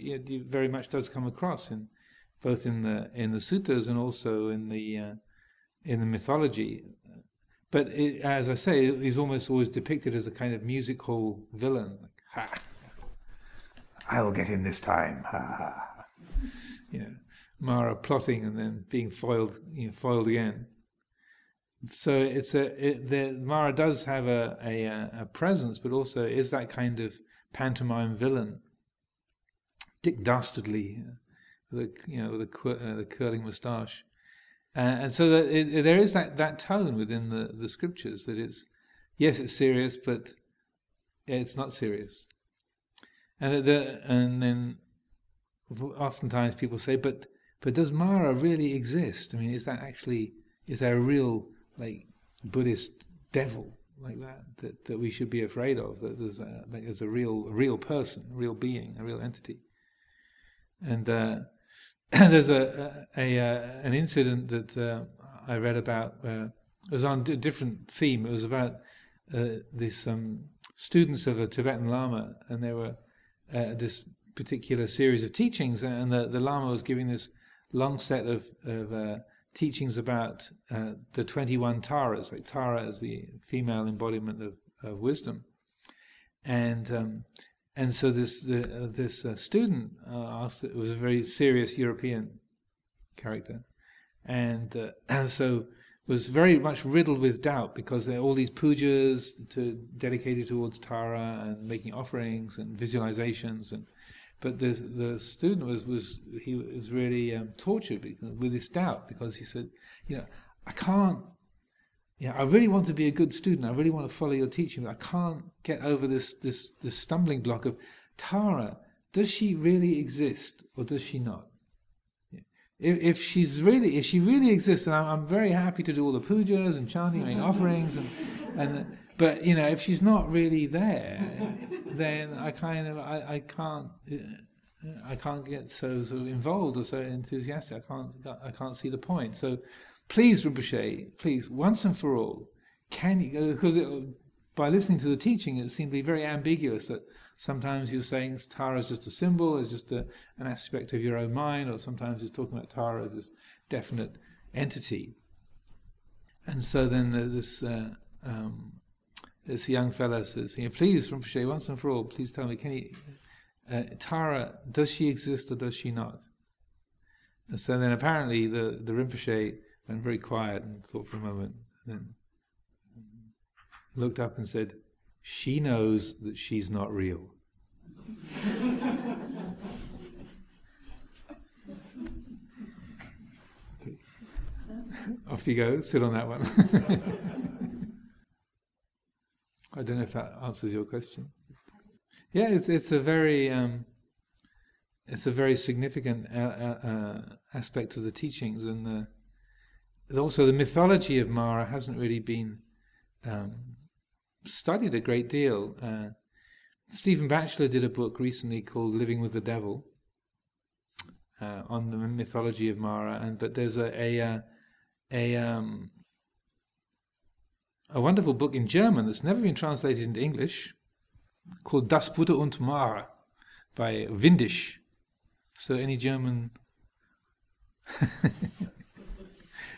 very much does come across in both in the suttas and also in the mythology. But as I say, he's almost always depicted as a kind of music hall villain. Like, ha! I'll get him this time. Ha ha! Mara plotting and then being foiled again. So Mara does have a presence, but also is that kind of pantomime villain, Dick Dastardly, with a curling moustache. And so that there is that tone within the scriptures that it's serious, but it's not serious. And then oftentimes people say, but does Mara really exist? I mean, is there a real Buddhist devil like that we should be afraid of? That there's a real person, a real being, a real entity. And there's an incident that I read about. It was on a different theme. It was about this students of a Tibetan Lama, and they were this particular series of teachings, and the Lama was giving this long set of teachings about the 21 Taras. Like Tara is the female embodiment of wisdom, and so this student asked. It was a very serious European character, and so was very much riddled with doubt, because there are all these pujas dedicated towards Tara and making offerings and visualizations, but the student was really tortured with this doubt, because he said, I can't. I really want to be a good student. I really want to follow your teaching, but I can't get over this stumbling block of Tara. Does she really exist, or does she not? If she really exists, and I'm very happy to do all the pujas and chanting and offerings, but if she's not really there, then I can't get so sort of involved or so enthusiastic. I can't see the point. So, please, Rinpoche, please, once and for all, can you? Because by listening to the teaching, it seemed to be very ambiguous. That sometimes you're saying Tara is just a symbol, is just an aspect of your own mind, or sometimes it's talking about Tara as this definite entity. And so then this young fella says, please, Rinpoche, once and for all, please tell me, can you, Tara, does she exist or does she not? And so then apparently the Rinpoche went very quiet and thought for a moment, and then looked up and said, she knows that she's not real. Okay. Off you go, sit on that one. I don't know if that answers your question. Yeah, it's a very significant aspect of the teachings, and also the mythology of Mara hasn't really been studied a great deal. Stephen Batchelor did a book recently called Living with the Devil on the mythology of Mara, but there's a wonderful book in German that's never been translated into English called Das Buddha und Mara by Windisch. So any German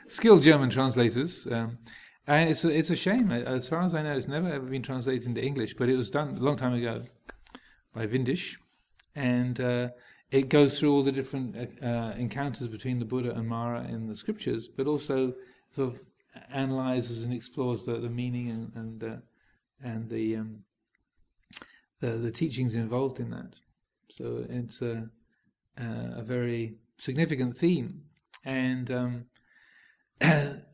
skilled German translators, and it's a shame. As far as I know, it's never ever been translated into English, but it was done a long time ago by Windisch, and it goes through all the different encounters between the Buddha and Mara in the scriptures, but also sort of analyzes and explores the meaning and the teachings involved in that. So it's a very significant theme, and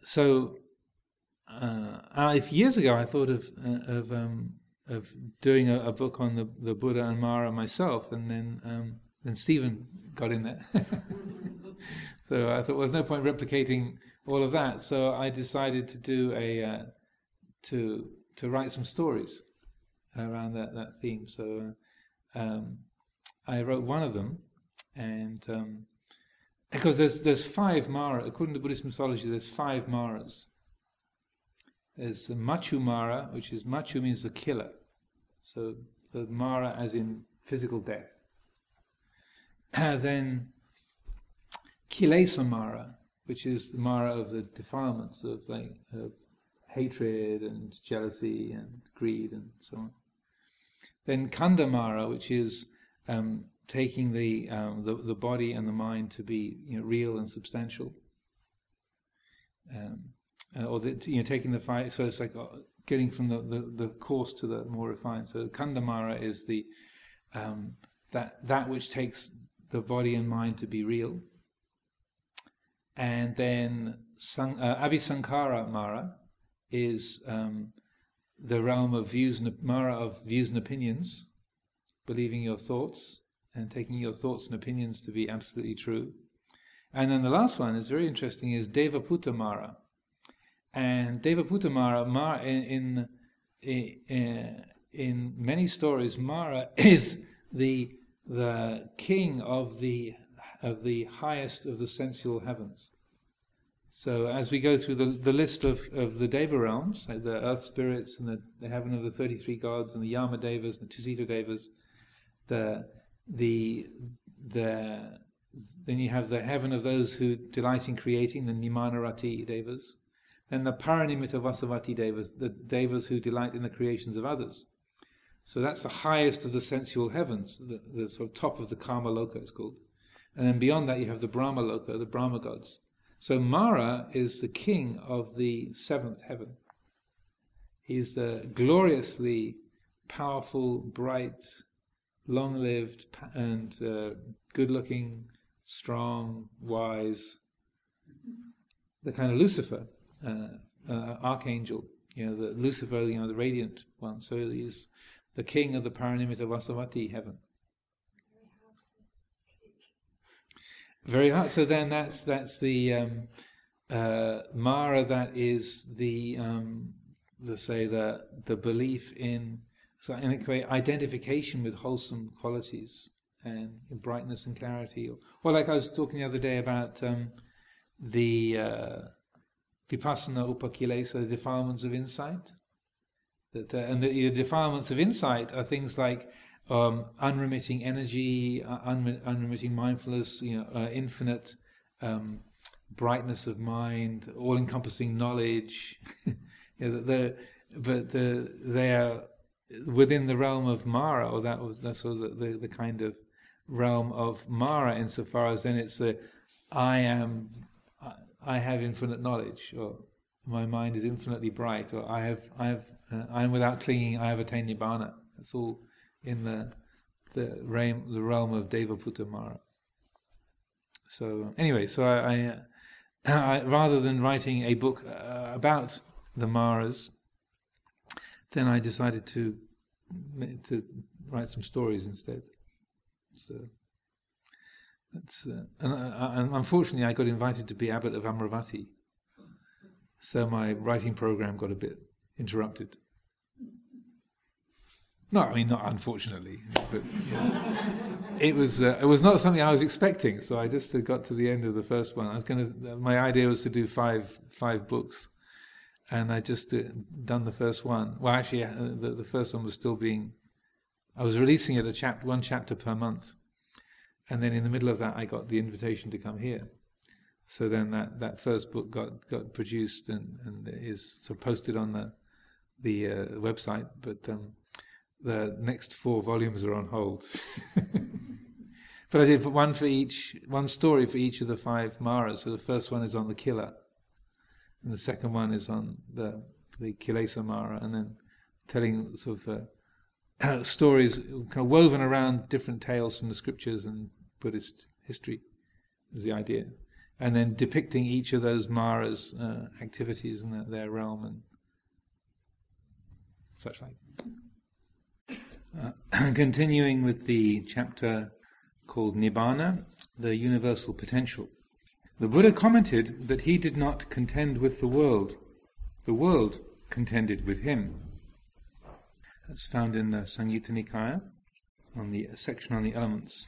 so years ago I thought of doing a book on the Buddha and Mara myself, and then Stephen got in there. So I thought, well, there's no point replicating all of that. So I decided to do to write some stories around that theme. So I wrote one of them, and because there's 5 Mara. According to Buddhist mythology, there's 5 Maras. There's the Machu Mara, which is, Machu means the killer. So the Mara as in physical death. Then Kilesa Mara, which is the Mara of the defilements of hatred and jealousy and greed and so on. Then Kanda Mara, which is taking the body and the mind to be real and substantial, or taking the fight. So it's like getting from the coarse to the more refined. So Kanda Mara is the that which takes the body and mind to be real. And then Abhisankara Mara is the realm of Mara of views and opinions, believing your thoughts and taking your thoughts and opinions to be absolutely true. And then the last one is very interesting, is Devaputta Mara. And Devaputta Mara, in many stories, Mara is the king of the highest of the sensual heavens. So as we go through the list of the Deva realms, like the earth spirits and the heaven of the 33 gods and the Yama Devas and the Sucitto Devas, then you have the heaven of those who delight in creating, the Nibbana Devas. Then the Paranimitta Vasavati Devas, the Devas who delight in the creations of others. So that's the highest of the sensual heavens, the sort of top of the Kama Loka it's called. And then beyond that you have the Brahma Loka, the Brahma gods. So Mara is the king of the 7th heaven. He's the gloriously powerful, bright, long-lived and good-looking, strong, wise, the kind of Lucifer, archangel, the Lucifer, the radiant one. So he's the king of the Paranimitta Vasavati heaven. Very hard. So then that's the Mara, that is the belief in, so in a way, identification with wholesome qualities and brightness and clarity. Or like I was talking the other day about the Vipassana Upakilesa, the defilements of insight. And the defilements of insight are things like unremitting energy, unremitting mindfulness, infinite brightness of mind, all-encompassing knowledge. They are within the realm of Mara, or that's sort of the kind of realm of Mara, insofar as then it's I have infinite knowledge, or my mind is infinitely bright, or I am without clinging, I have attained Nibbana. That's all in the realm of Devaputta Mara. So anyway, so I rather than writing a book about the Maras, then I decided to write some stories instead. So that's and unfortunately I got invited to be abbot of Amaravati, so my writing program got a bit interrupted. No, I mean not unfortunately, but it was not something I was expecting. So I just got to the end of the first one. My idea was to do five books, and I just done the first one. Well, actually, the first one was still being. I was releasing it one chapter per month, and then in the middle of that, I got the invitation to come here. So then that first book got produced and is sort of posted on the website, but. The next 4 volumes are on hold. But I did put one story for each of the 5 Maras. So the first one is on the killer, and the second one is on the Kilesa Mara, and then telling sort of stories kind of woven around different tales from the scriptures and Buddhist history is the idea, and then depicting each of those Maras' activities in their realm and such like. Continuing with the chapter called Nibbana, the Universal Potential. The Buddha commented that he did not contend with the world contended with him. That's found in the Samyutta Nikaya, on the section on the elements.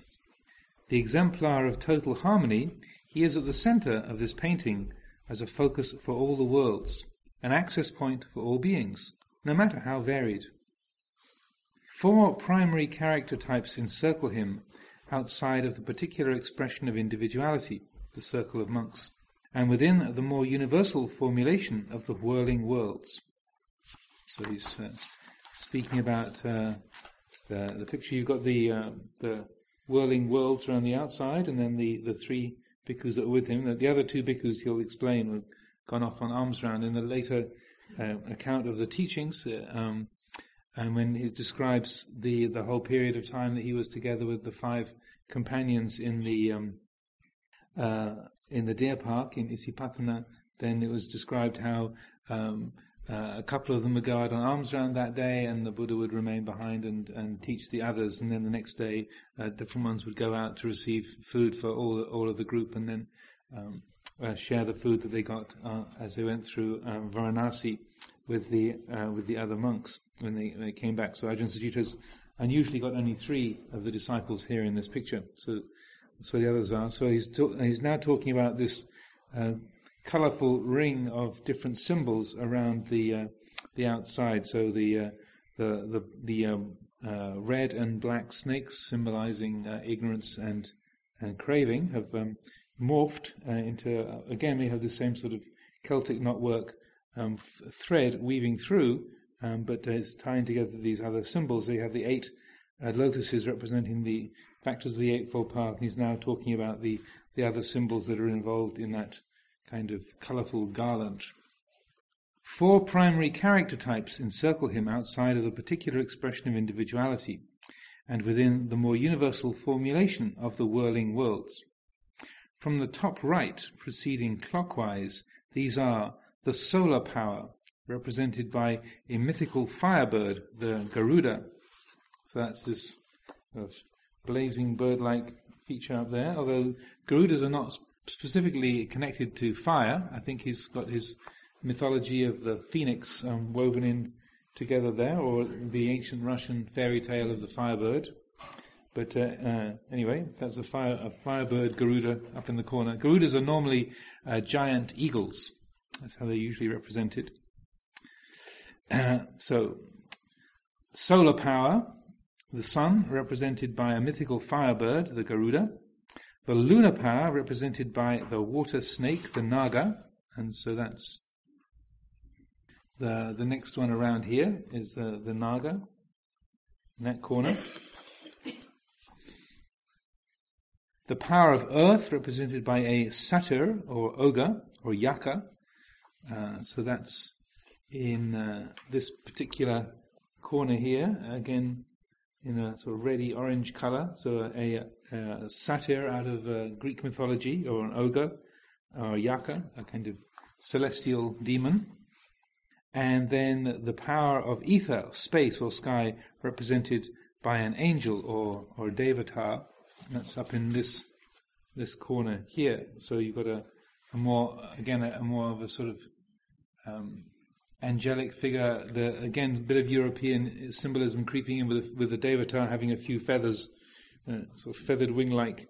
The exemplar of total harmony, He is at the center of this painting as a focus for all the worlds, an access point for all beings, no matter how varied. 4 primary character types encircle him outside of the particular expression of individuality, the circle of monks, and within the more universal formulation of the whirling worlds. So he's speaking about the picture. You've got the whirling worlds around the outside, and then the 3 bhikkhus that are with him. The other 2 bhikkhus he'll explain have gone off on alms round in the later account of the teachings, and when he describes the whole period of time that he was together with the 5 companions in the deer park in Isipatana, then it was described how a couple of them would go out on alms round that day, and the Buddha would remain behind and teach the others, and then the next day different ones would go out to receive food for all of the group, and then share the food that they got as they went through Varanasi with the other monks when they came back. So Ajahn Sucitto's unusually got only 3 of the disciples here in this picture. So that's where the others are. So he's now talking about this colourful ring of different symbols around the outside. So the red and black snakes, symbolising ignorance and craving, have morphed into, again, we have the same sort of Celtic knotwork thread weaving through, but it's tying together these other symbols. So you have the 8 lotuses representing the factors of the Eightfold Path, and he's now talking about the other symbols that are involved in that kind of colourful garland. 4 primary character types encircle him outside of the particular expression of individuality, and within the more universal formulation of the whirling worlds. From the top right, proceeding clockwise, these are the solar power, represented by a mythical firebird, the Garuda. So that's this blazing bird-like feature up there, although Garudas are not specifically connected to fire. I think he's got his mythology of the phoenix woven in together there, or the ancient Russian fairy tale of the firebird. But anyway, that's a firebird Garuda up in the corner. Garudas are normally giant eagles. That's how they're usually represented. So, solar power, the sun, represented by a mythical firebird, the Garuda. The lunar power, represented by the water snake, the Naga. And so that's the next one around here is the Naga in that corner. The power of earth, represented by a satyr or ogre or yaka. So that's in this particular corner here, again in a sort of reddy orange colour. So a satyr out of Greek mythology, or an ogre, or a yaka, a kind of celestial demon. And then the power of ether, space or sky, represented by an angel or devata. That's up in this corner here. So you've got a more of a sort of angelic figure. Again, a bit of European symbolism creeping in with the devata having a few feathers, sort of feathered wing-like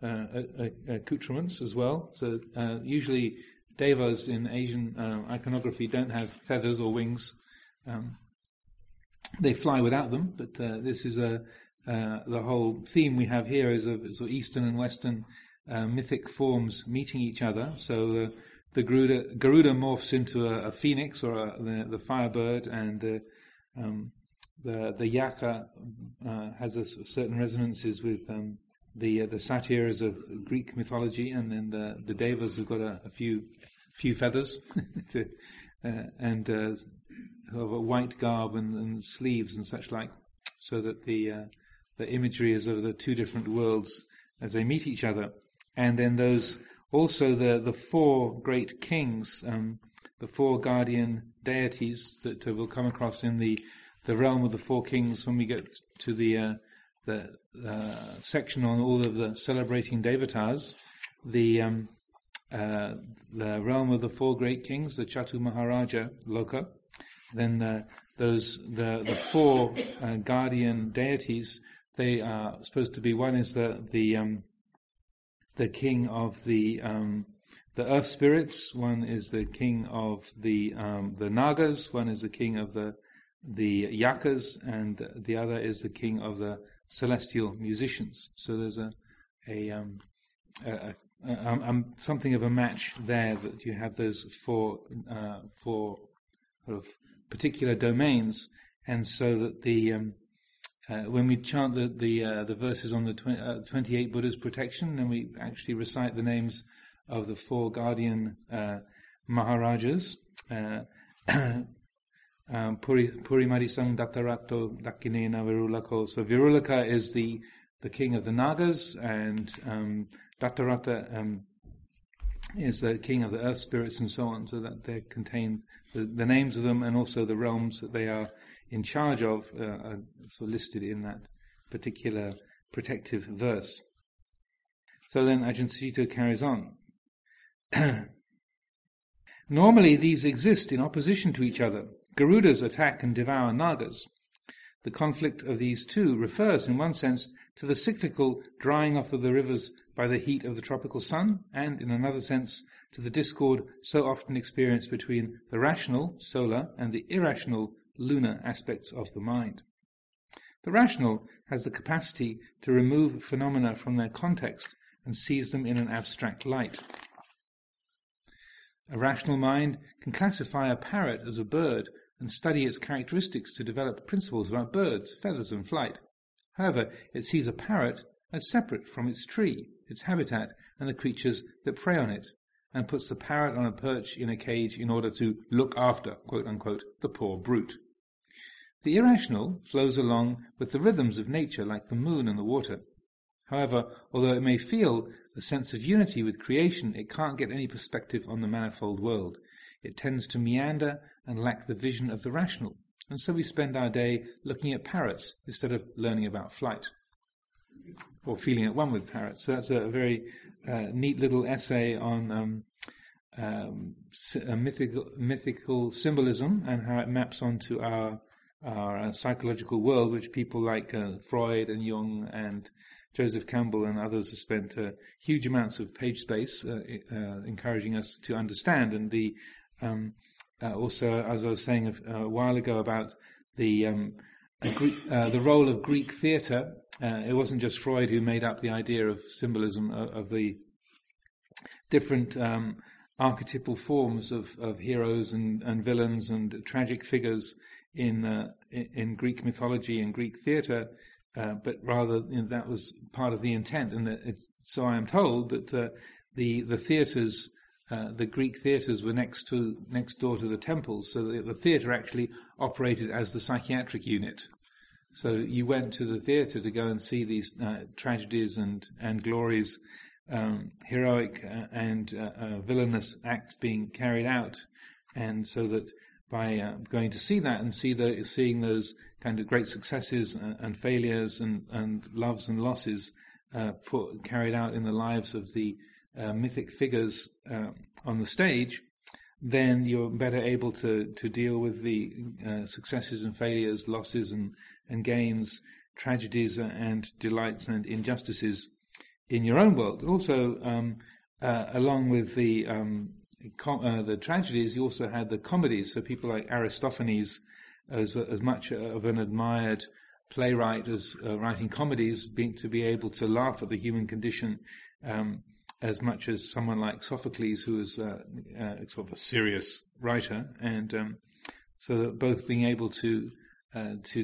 accoutrements as well. So usually devas in Asian iconography don't have feathers or wings. They fly without them, but this is the whole theme we have here is of sort of Eastern and Western mythic forms meeting each other. So the Garuda morphs into a phoenix or the firebird, and the yaka has certain resonances with the satyrs of Greek mythology, and then the devas have got a few feathers and of a white garb and sleeves and such like, so that the imagery is of the 2 different worlds as they meet each other. And then those also the 4 great kings, the 4 guardian deities that we'll come across in the realm of the 4 kings when we get to the section on all of the celebrating devatas. The realm of the 4 great kings, the Chatu Maharaja Loka. Then the 4 guardian deities, they are supposed to be, one is the the king of the earth spirits, one is the king of the nagas, one is the king of the yakas, and the other is the king of the celestial musicians. So there's something of a match there, that you have those four sort of particular domains, and so that when we chant the verses on the 28 Buddhas' protection, then we actually recite the names of the four guardian Maharajas. Purimarisang Dattarato Dakinena Virulako. So Virulaka is the king of the Nagas, and Dattarata is the king of the earth spirits, and so on. So that they contain the names of them, and also the realms that they are in charge of are sort of listed in that particular protective verse. So then Ajahn Sucitto carries on. Normally these exist in opposition to each other. Garudas attack and devour Nagas. The conflict of these two refers, in one sense, to the cyclical drying off of the rivers by the heat of the tropical sun, and, in another sense, to the discord so often experienced between the rational, solar, and the irrational, lunar aspects of the mind. The rational has the capacity to remove phenomena from their context and sees them in an abstract light. A rational mind can classify a parrot as a bird and study its characteristics to develop principles about birds, feathers, and flight. However, it sees a parrot as separate from its tree, its habitat, and the creatures that prey on it, and puts the parrot on a perch in a cage in order to look after, quote-unquote, the poor brute. The irrational flows along with the rhythms of nature like the moon and the water. However, although it may feel a sense of unity with creation, it can't get any perspective on the manifold world. It tends to meander and lack the vision of the rational, and so we spend our day looking at parrots instead of learning about flight, or feeling at one with parrots. So that's a very neat little essay on mythical symbolism and how it maps onto our psychological world, which people like Freud and Jung and Joseph Campbell and others have spent huge amounts of page space encouraging us to understand. And the also, as I was saying a while ago about the role of Greek theatre, it wasn't just Freud who made up the idea of symbolism of the different archetypal forms of heroes and villains and tragic figures in Greek mythology and Greek theatre, but rather that was part of the intent. And so I am told that the theatres, the Greek theatres, were next door to the temples, so the theatre actually operated as the psychiatric unit. So you went to the theatre to go and see these tragedies and glories, heroic and villainous acts being carried out, and so that by going to see that and seeing those kind of great successes and failures and loves and losses carried out in the lives of the mythic figures on the stage, then you're better able to deal with the successes and failures, losses and gains, tragedies and delights and injustices in your own world. Also, along with the tragedies, you also had the comedies. So people like Aristophanes, as much of an admired playwright as writing comedies, to be able to laugh at the human condition, as much as someone like Sophocles, who is sort of a serious writer, and so both being able to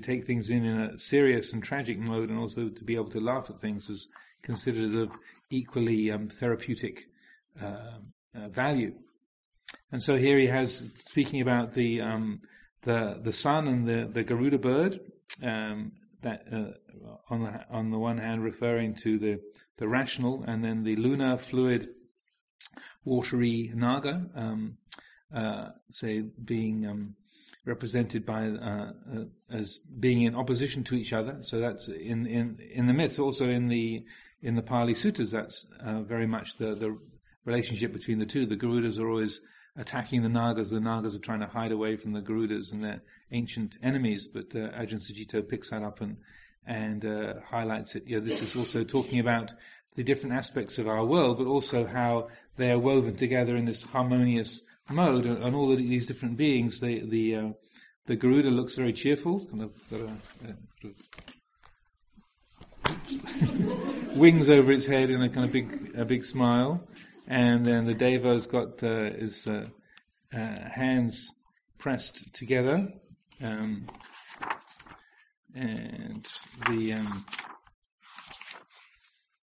take things in a serious and tragic mode, and also to be able to laugh at things, was considered of equally therapeutic value. And so here he has, speaking about the sun and the Garuda bird, that on the one hand referring to the rational, and then the lunar, fluid, watery naga, say being represented by as being in opposition to each other. So that's in the myths, also in the Pali Suttas. That's very much the relationship between the two. The Garudas are always attacking the Nagas. The Nagas are trying to hide away from the Garudas and their ancient enemies. But Ajahn Sucitto picks that up and highlights it. Yeah, this is also talking about the different aspects of our world, but also how they are woven together in this harmonious mode, and all of these different beings. The Garuda looks very cheerful, kind of got wings over its head and a kind of big smile, and then the Deva's got his hands pressed together, and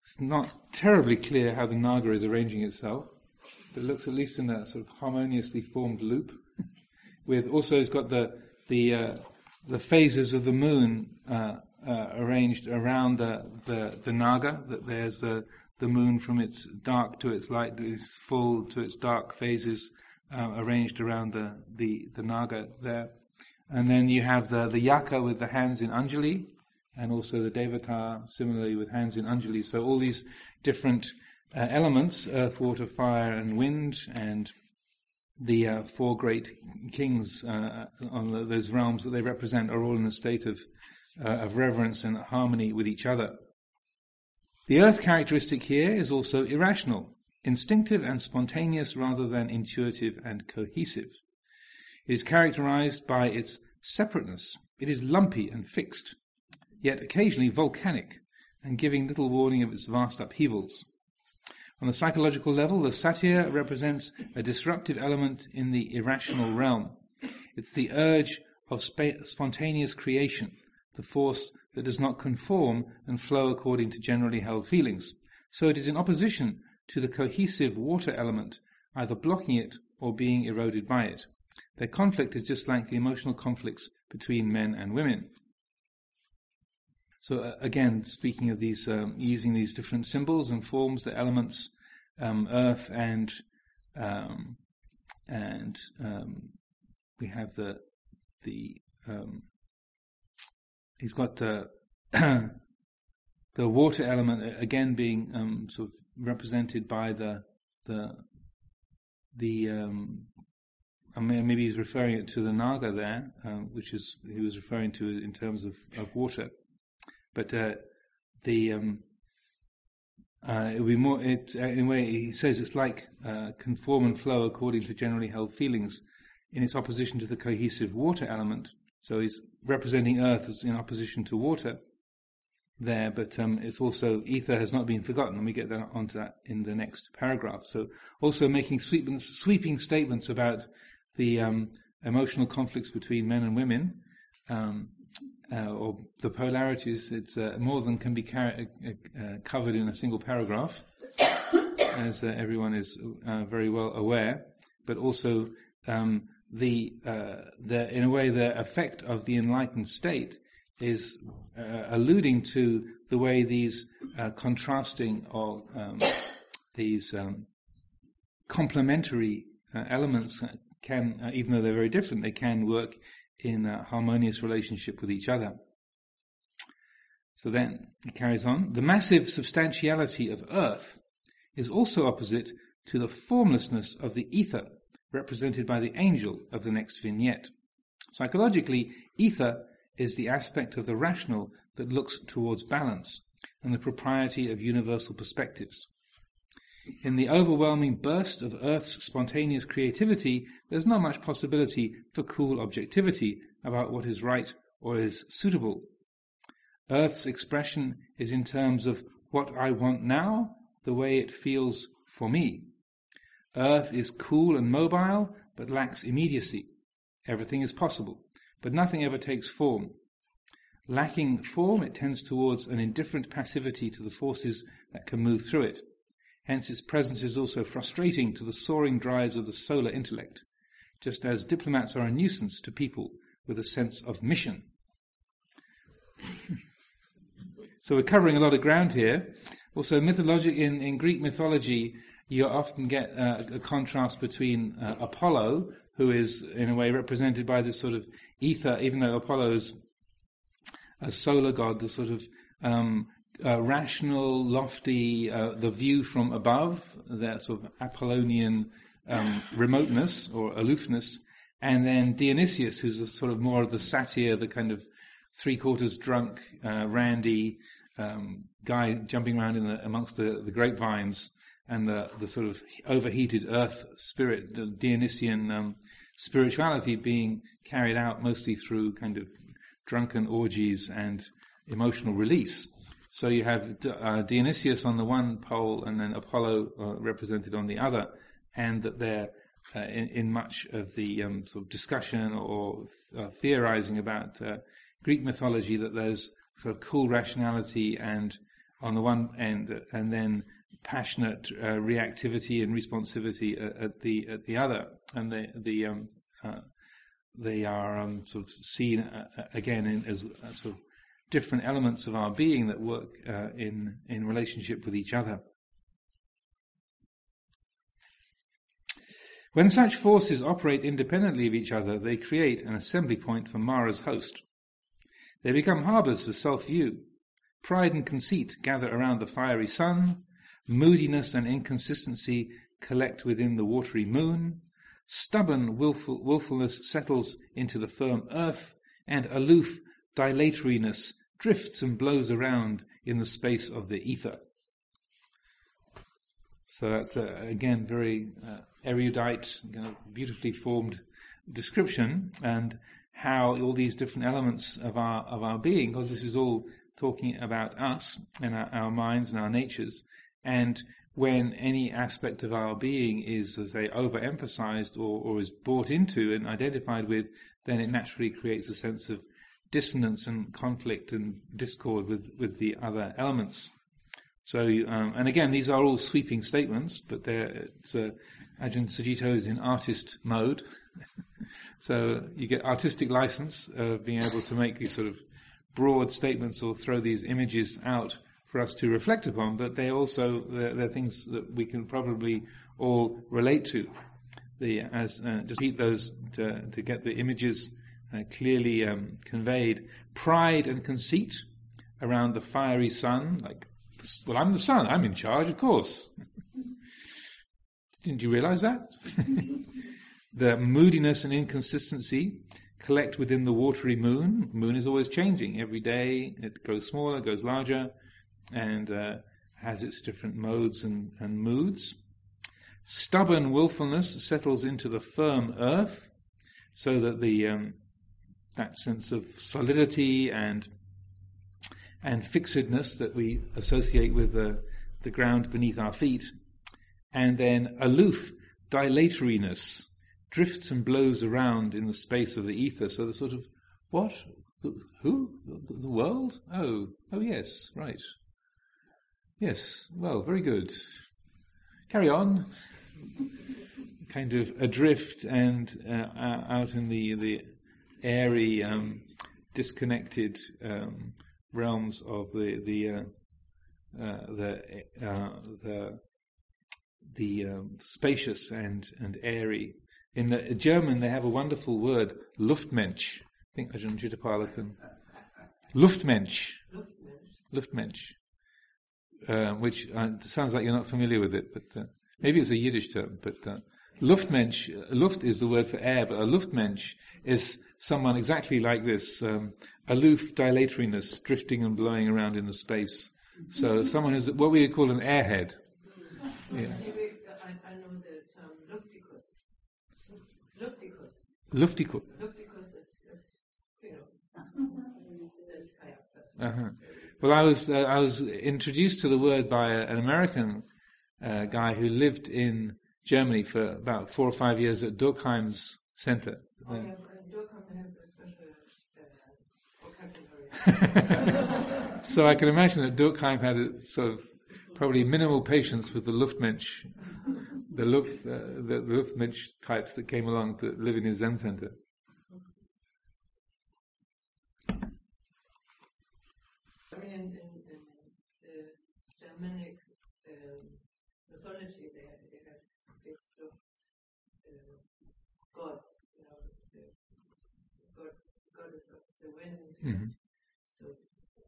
it's not terribly clear how the Naga is arranging itself, but it looks at least in a sort of harmoniously formed loop. With also, it's got the phases of the moon arranged around the Naga. That there's the moon from its dark to its light, its full to its dark phases arranged around the Naga there. And then you have the Yaka with the hands in Anjali, and also the Devata similarly with hands in Anjali. So all these different elements, earth, water, fire and wind, and the four great kings on those realms that they represent are all in a state of reverence and harmony with each other. The earth characteristic here is also irrational, instinctive and spontaneous rather than intuitive and cohesive. It is characterized by its separateness. It is lumpy and fixed, yet occasionally volcanic, and giving little warning of its vast upheavals. On the psychological level, the satya represents a disruptive element in the irrational realm. It's the urge of spontaneous creation, the force that does not conform and flow according to generally held feelings. So it is in opposition to the cohesive water element, either blocking it or being eroded by it. Their conflict is just like the emotional conflicts between men and women. So again, speaking of these, using these different symbols and forms, the elements, earth and we have he's got the water element again being sort of represented by maybe he's referring it to the Naga there, which is he was referring to in terms of water. But it would be more. In a way, he says it's like conform and flow according to generally held feelings, in its opposition to the cohesive water element. So he's representing earth as in opposition to water there, but it's also ether has not been forgotten, and we get onto that in the next paragraph. So also making sweeping statements about the emotional conflicts between men and women. Or the polarities, it's more than can be covered in a single paragraph, as everyone is very well aware. But also, in a way, the effect of the enlightened state is alluding to the way these contrasting or these complementary elements can, even though they're very different, they can work in a harmonious relationship with each other. So then it carries on. The massive substantiality of earth is also opposite to the formlessness of the ether, represented by the angel of the next vignette. Psychologically, ether is the aspect of the rational that looks towards balance and the propriety of universal perspectives. In the overwhelming burst of Earth's spontaneous creativity, there's not much possibility for cool objectivity about what is right or is suitable. Earth's expression is in terms of what I want now, the way it feels for me. Earth is cool and mobile, but lacks immediacy. Everything is possible, but nothing ever takes form. Lacking form, it tends towards an indifferent passivity to the forces that can move through it. Hence its presence is also frustrating to the soaring drives of the solar intellect, just as diplomats are a nuisance to people with a sense of mission. So we're covering a lot of ground here. Also, in Greek mythology, you often get a contrast between Apollo, who is in a way represented by this sort of ether, even though Apollo is a solar god, the sort of rational, lofty, the view from above, that sort of Apollonian remoteness or aloofness, and then Dionysius, who's a sort of more of the satyr, the kind of three-quarters drunk, randy, guy jumping around amongst the grapevines, and the sort of overheated earth spirit, the Dionysian spirituality being carried out mostly through kind of drunken orgies and emotional release. So you have Dionysius on the one pole and then Apollo represented on the other, and that they're in much of the sort of discussion or theorizing about Greek mythology, that there's sort of cool rationality and on the one end, and then passionate reactivity and responsivity at the other, and they are sort of seen again as sort of different elements of our being that work in relationship with each other. When such forces operate independently of each other, they create an assembly point for Mara's host. They become harbours for self-view. Pride and conceit gather around the fiery sun. Moodiness and inconsistency collect within the watery moon. Stubborn willfulness settles into the firm earth, and aloof dilatoriness drifts and blows around in the space of the ether. So that's again very erudite, beautifully formed description, and how all these different elements of our being, because this is all talking about us and our minds and our natures, and when any aspect of our being is, as I say, overemphasized or is brought into and identified with, then it naturally creates a sense of dissonance and conflict and discord with the other elements. So, and again, these are all sweeping statements, but Ajahn Sucitto is in artist mode. So you get artistic license of being able to make these sort of broad statements or throw these images out for us to reflect upon, but they're things that we can probably all relate to. Just repeat those to get the images clearly conveyed. Pride and conceit around the fiery sun, like, well, I'm the sun, I'm in charge, of course. Didn't you realize that? The moodiness and inconsistency collect within the watery moon. Moon is always changing. Every day it grows smaller, goes larger, and has its different modes and moods. Stubborn willfulness settles into the firm earth, so that that sense of solidity and fixedness that we associate with the ground beneath our feet. And then aloof dilatoriness drifts and blows around in the space of the ether. So the sort of, what? Who? The world? Oh yes, right. Yes, well, very good. Carry on. Kind of adrift and out in the airy, disconnected realms of the spacious and airy. In the German, they have a wonderful word, Luftmensch. I think Ajahn Chittapala can. Luftmensch. Luftmensch. Which sounds like you're not familiar with it, but maybe it's a Yiddish term. But Luftmensch, Luft is the word for air, but a Luftmensch is someone exactly like this, aloof dilatoriness, drifting and blowing around in the space. So someone who's what we would call an airhead. Yeah. I know the term Luftikus. Luftikus. Luftikus is Uh-huh. Well, I was introduced to the word by an American guy who lived in Germany for about 4 or 5 years at Durkheim's center. Durkheim has a special vocabulary. So I can imagine that Durkheim had a sort of probably minimal patience with the Luftmensch, the Luftmensch types that came along to live in his Zen center. I mean, in the Germanic mythology, they have fixed gods, the goddess of the wind, Mm-hmm. so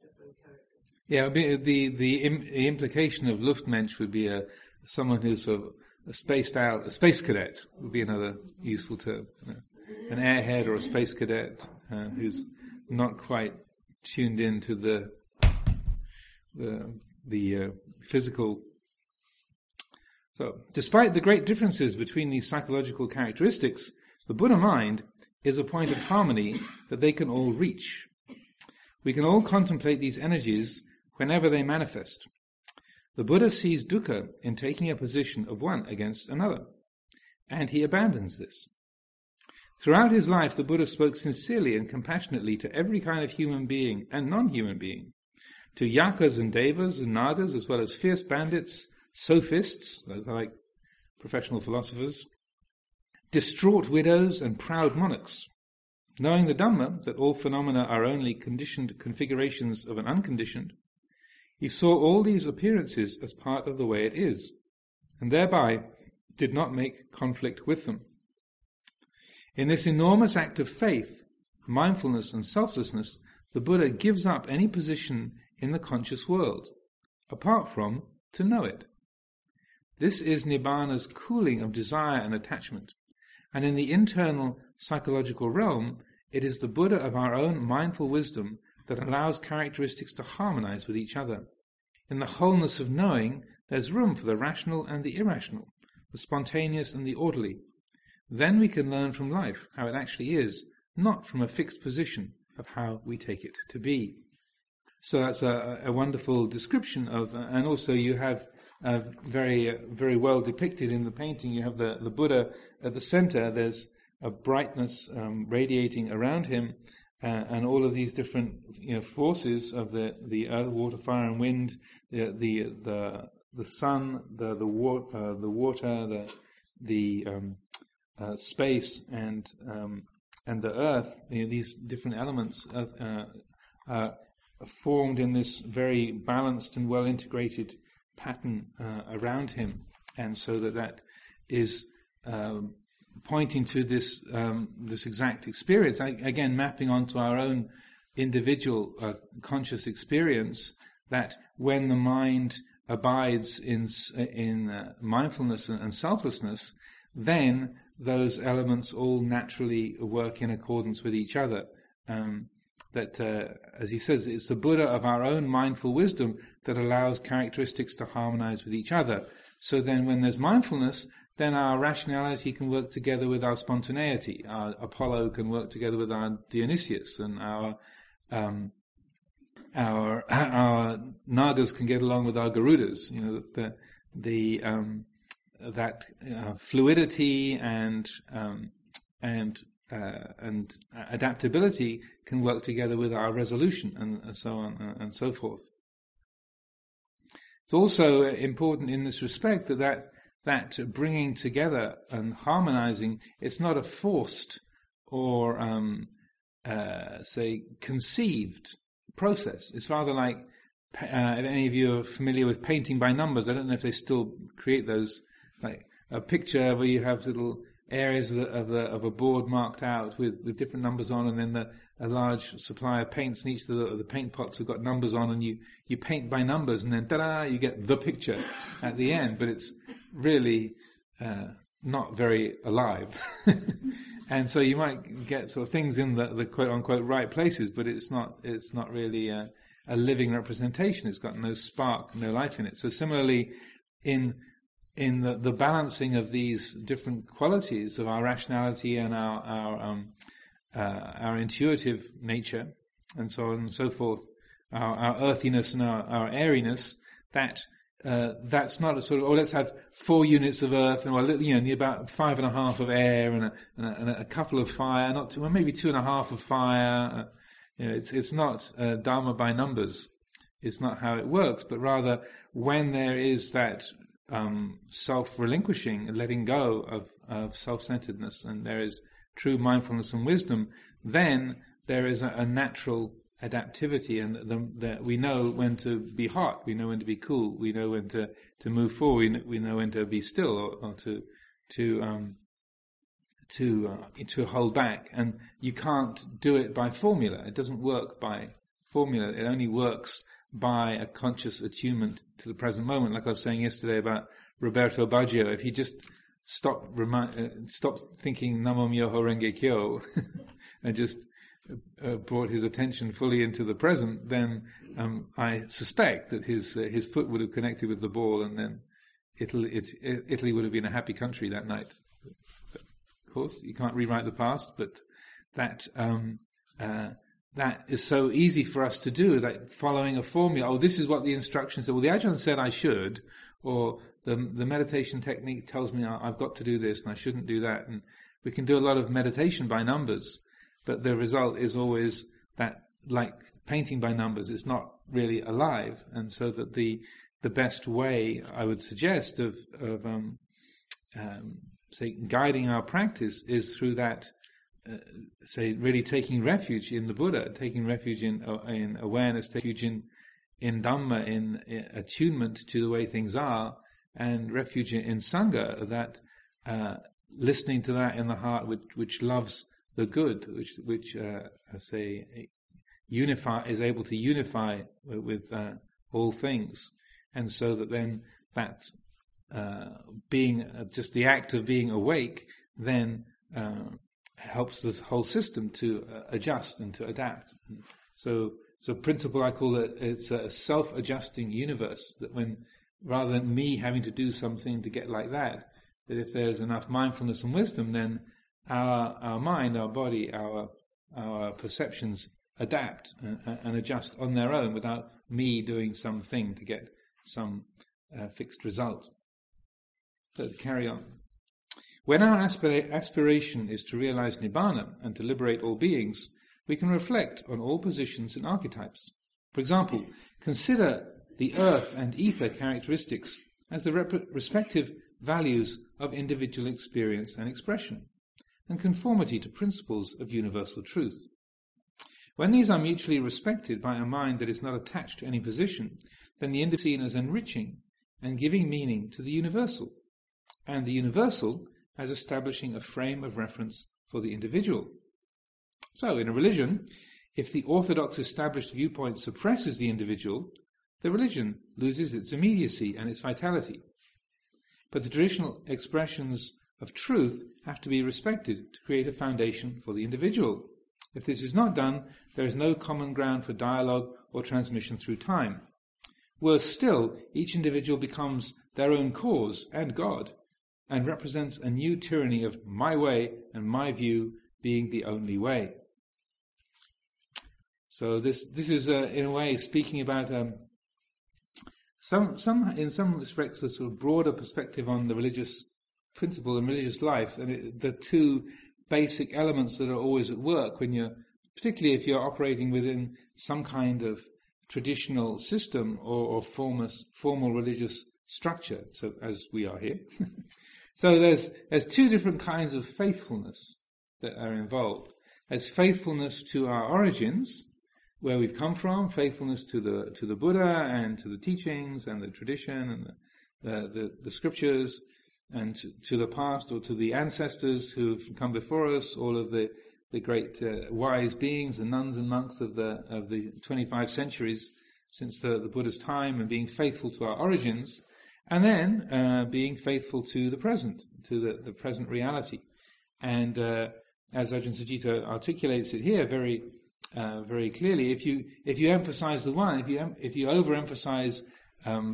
different characters. Yeah, the implication of Luftmensch would be someone who's sort of a space cadet would be another useful term. An airhead or a space cadet who's not quite tuned in to the physical. So, despite the great differences between these psychological characteristics, the Buddha mind is a point of harmony that they can all reach. We can all contemplate these energies whenever they manifest. The Buddha sees dukkha in taking a position of one against another, and he abandons this. Throughout his life, the Buddha spoke sincerely and compassionately to every kind of human being and non-human being, to yakas and devas and nagas, as well as fierce bandits, sophists, like professional philosophers, distraught widows and proud monarchs. Knowing the Dhamma, that all phenomena are only conditioned configurations of an unconditioned, he saw all these appearances as part of the way it is, and thereby did not make conflict with them. In this enormous act of faith, mindfulness and selflessness, the Buddha gives up any position in the conscious world, apart from to know it. This is Nibbana's cooling of desire and attachment, and in the internal psychological realm, it is the Buddha of our own mindful wisdom that allows characteristics to harmonize with each other. In the wholeness of knowing, there's room for the rational and the irrational, the spontaneous and the orderly. Then we can learn from life how it actually is, not from a fixed position of how we take it to be. So that's a wonderful description of, and also you have very well depicted in the painting. You have the Buddha at the center. There's a brightness radiating around him, and all of these different forces of the earth, water, fire, and wind, the sun, the water, the space, and the earth. These different elements are formed in this very balanced and well integrated pattern around him, and so that is pointing to this exact experience, again mapping onto our own individual conscious experience, that when the mind abides in mindfulness and selflessness, then those elements all naturally work in accordance with each other. As he says, it's the Buddha of our own mindful wisdom that allows characteristics to harmonize with each other. So then when there's mindfulness, then our rationality can work together with our spontaneity. Our Apollo can work together with our Dionysius, and our Nagas can get along with our Garudas. That fluidity and adaptability can work together with our resolution, and so on and so forth. It's also important in this respect that bringing together and harmonizing, it's not a forced or conceived process. It's rather like, if any of you are familiar with painting by numbers, I don't know if they still create those, like a picture where you have little areas of a board marked out with different numbers on, and then a large supply of paints, and each of the paint pots have got numbers on, and you paint by numbers, and then ta-da, you get the picture at the end. But it's really not very alive. And so you might get sort of things in the quote unquote right places, but it's not really a living representation. It's got no spark, no life in it. So similarly, in the balancing of these different qualities of our rationality and our intuitive nature, and so on and so forth, our earthiness and our airiness, that's not a sort of, let's have 4 units of earth and about 5.5 of air and a couple of fire, maybe 2.5 of fire. It's not Dhamma by numbers. It's not how it works, but rather when there is that self-relinquishing and letting go of self-centeredness, and there is true mindfulness and wisdom, then there is a natural adaptivity, and that we know when to be hot, we know when to be cool, we know when to move forward, we know when to be still, or to hold back. And you can't do it by formula. It doesn't work by formula. It only works by a conscious attunement to the present moment. Like I was saying yesterday about Roberto Baggio, if he just stopped thinking Namo Myoho Renge Kyo and just brought his attention fully into the present, then I suspect that his foot would have connected with the ball, and then Italy would have been a happy country that night. But of course, you can't rewrite the past, but that is so easy for us to do, that following a formula. Oh, this is what the instructions said. Well, the Ajahn said I should, or the meditation technique tells me I've got to do this and I shouldn't do that. And we can do a lot of meditation by numbers, but the result is always that, like painting by numbers, it's not really alive. And so that the best way, I would suggest, of say guiding our practice is through that. Say really taking refuge in the Buddha, taking refuge in awareness, taking refuge in Dhamma, in attunement to the way things are, and refuge in Sangha, that listening to that in the heart which loves the good, which say is able to unify with all things, and so that then that being just the act of being awake then helps the whole system to adjust and to adapt. So principle, I call it's a self-adjusting universe, that when, rather than me having to do something to get like that if there's enough mindfulness and wisdom, then our mind, our body, our perceptions adapt and adjust on their own without me doing something to get some fixed result. So carry on. When our aspiration is to realize Nibbana and to liberate all beings, we can reflect on all positions and archetypes. For example, consider the earth and ether characteristics as the respective values of individual experience and expression, and conformity to principles of universal truth. When these are mutually respected by a mind that is not attached to any position, then the individual is seen as enriching and giving meaning to the universal, and the universal as establishing a frame of reference for the individual. So, in a religion, if the orthodox established viewpoint suppresses the individual, the religion loses its immediacy and its vitality. But the traditional expressions of truth have to be respected to create a foundation for the individual. If this is not done, there is no common ground for dialogue or transmission through time. Worse still, each individual becomes their own cause and God, and represents a new tyranny of my way and my view being the only way. So this is in a way speaking about in some respects a sort of broader perspective on the religious principle and religious life, and the two basic elements that are always at work when particularly if you're operating within some kind of traditional system or formal religious structure, so as we are here. So there's two different kinds of faithfulness that are involved. There's faithfulness to our origins, where we've come from, faithfulness to the Buddha and to the teachings and the tradition and the scriptures, and to the past or to the ancestors who've come before us, all of the great wise beings, the nuns and monks of the 25 centuries since the Buddha's time, and being faithful to our origins. And then being faithful to the present, to the present reality. And as Ajahn Sucitto articulates it here very very clearly, if you emphasize the one, if you overemphasize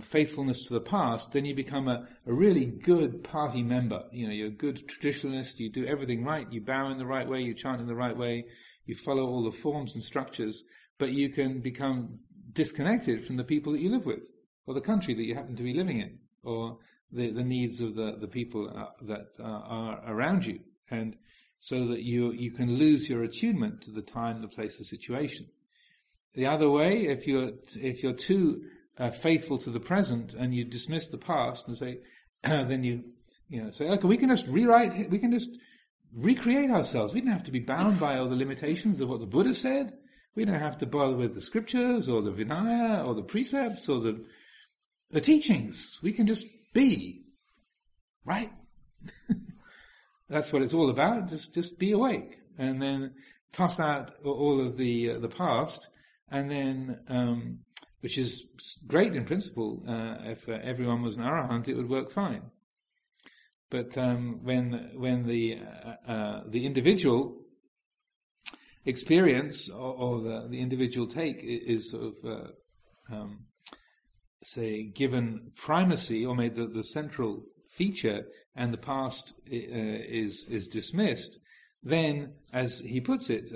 faithfulness to the past, then you become a really good party member. You're a good traditionalist, you do everything right, you bow in the right way, you chant in the right way, you follow all the forms and structures, but you can become disconnected from the people that you live with, or the country that you happen to be living in, or the needs of the people that are around you, and so that you can lose your attunement to the time, the place, the situation. The other way, if you're too faithful to the present and you dismiss the past and say, then you say, okay, we can just rewrite, we can just recreate ourselves. We don't have to be bound by all the limitations of what the Buddha said. We don't have to bother with the scriptures or the Vinaya or the precepts or the teachings. We can just be, right? That's what it's all about. Just be awake, and then toss out all of the past, and then which is great in principle. If everyone was an arahant, it would work fine. But when the individual experience or the individual take is sort of say given primacy or made the central feature, and the past is dismissed, then, as he puts it,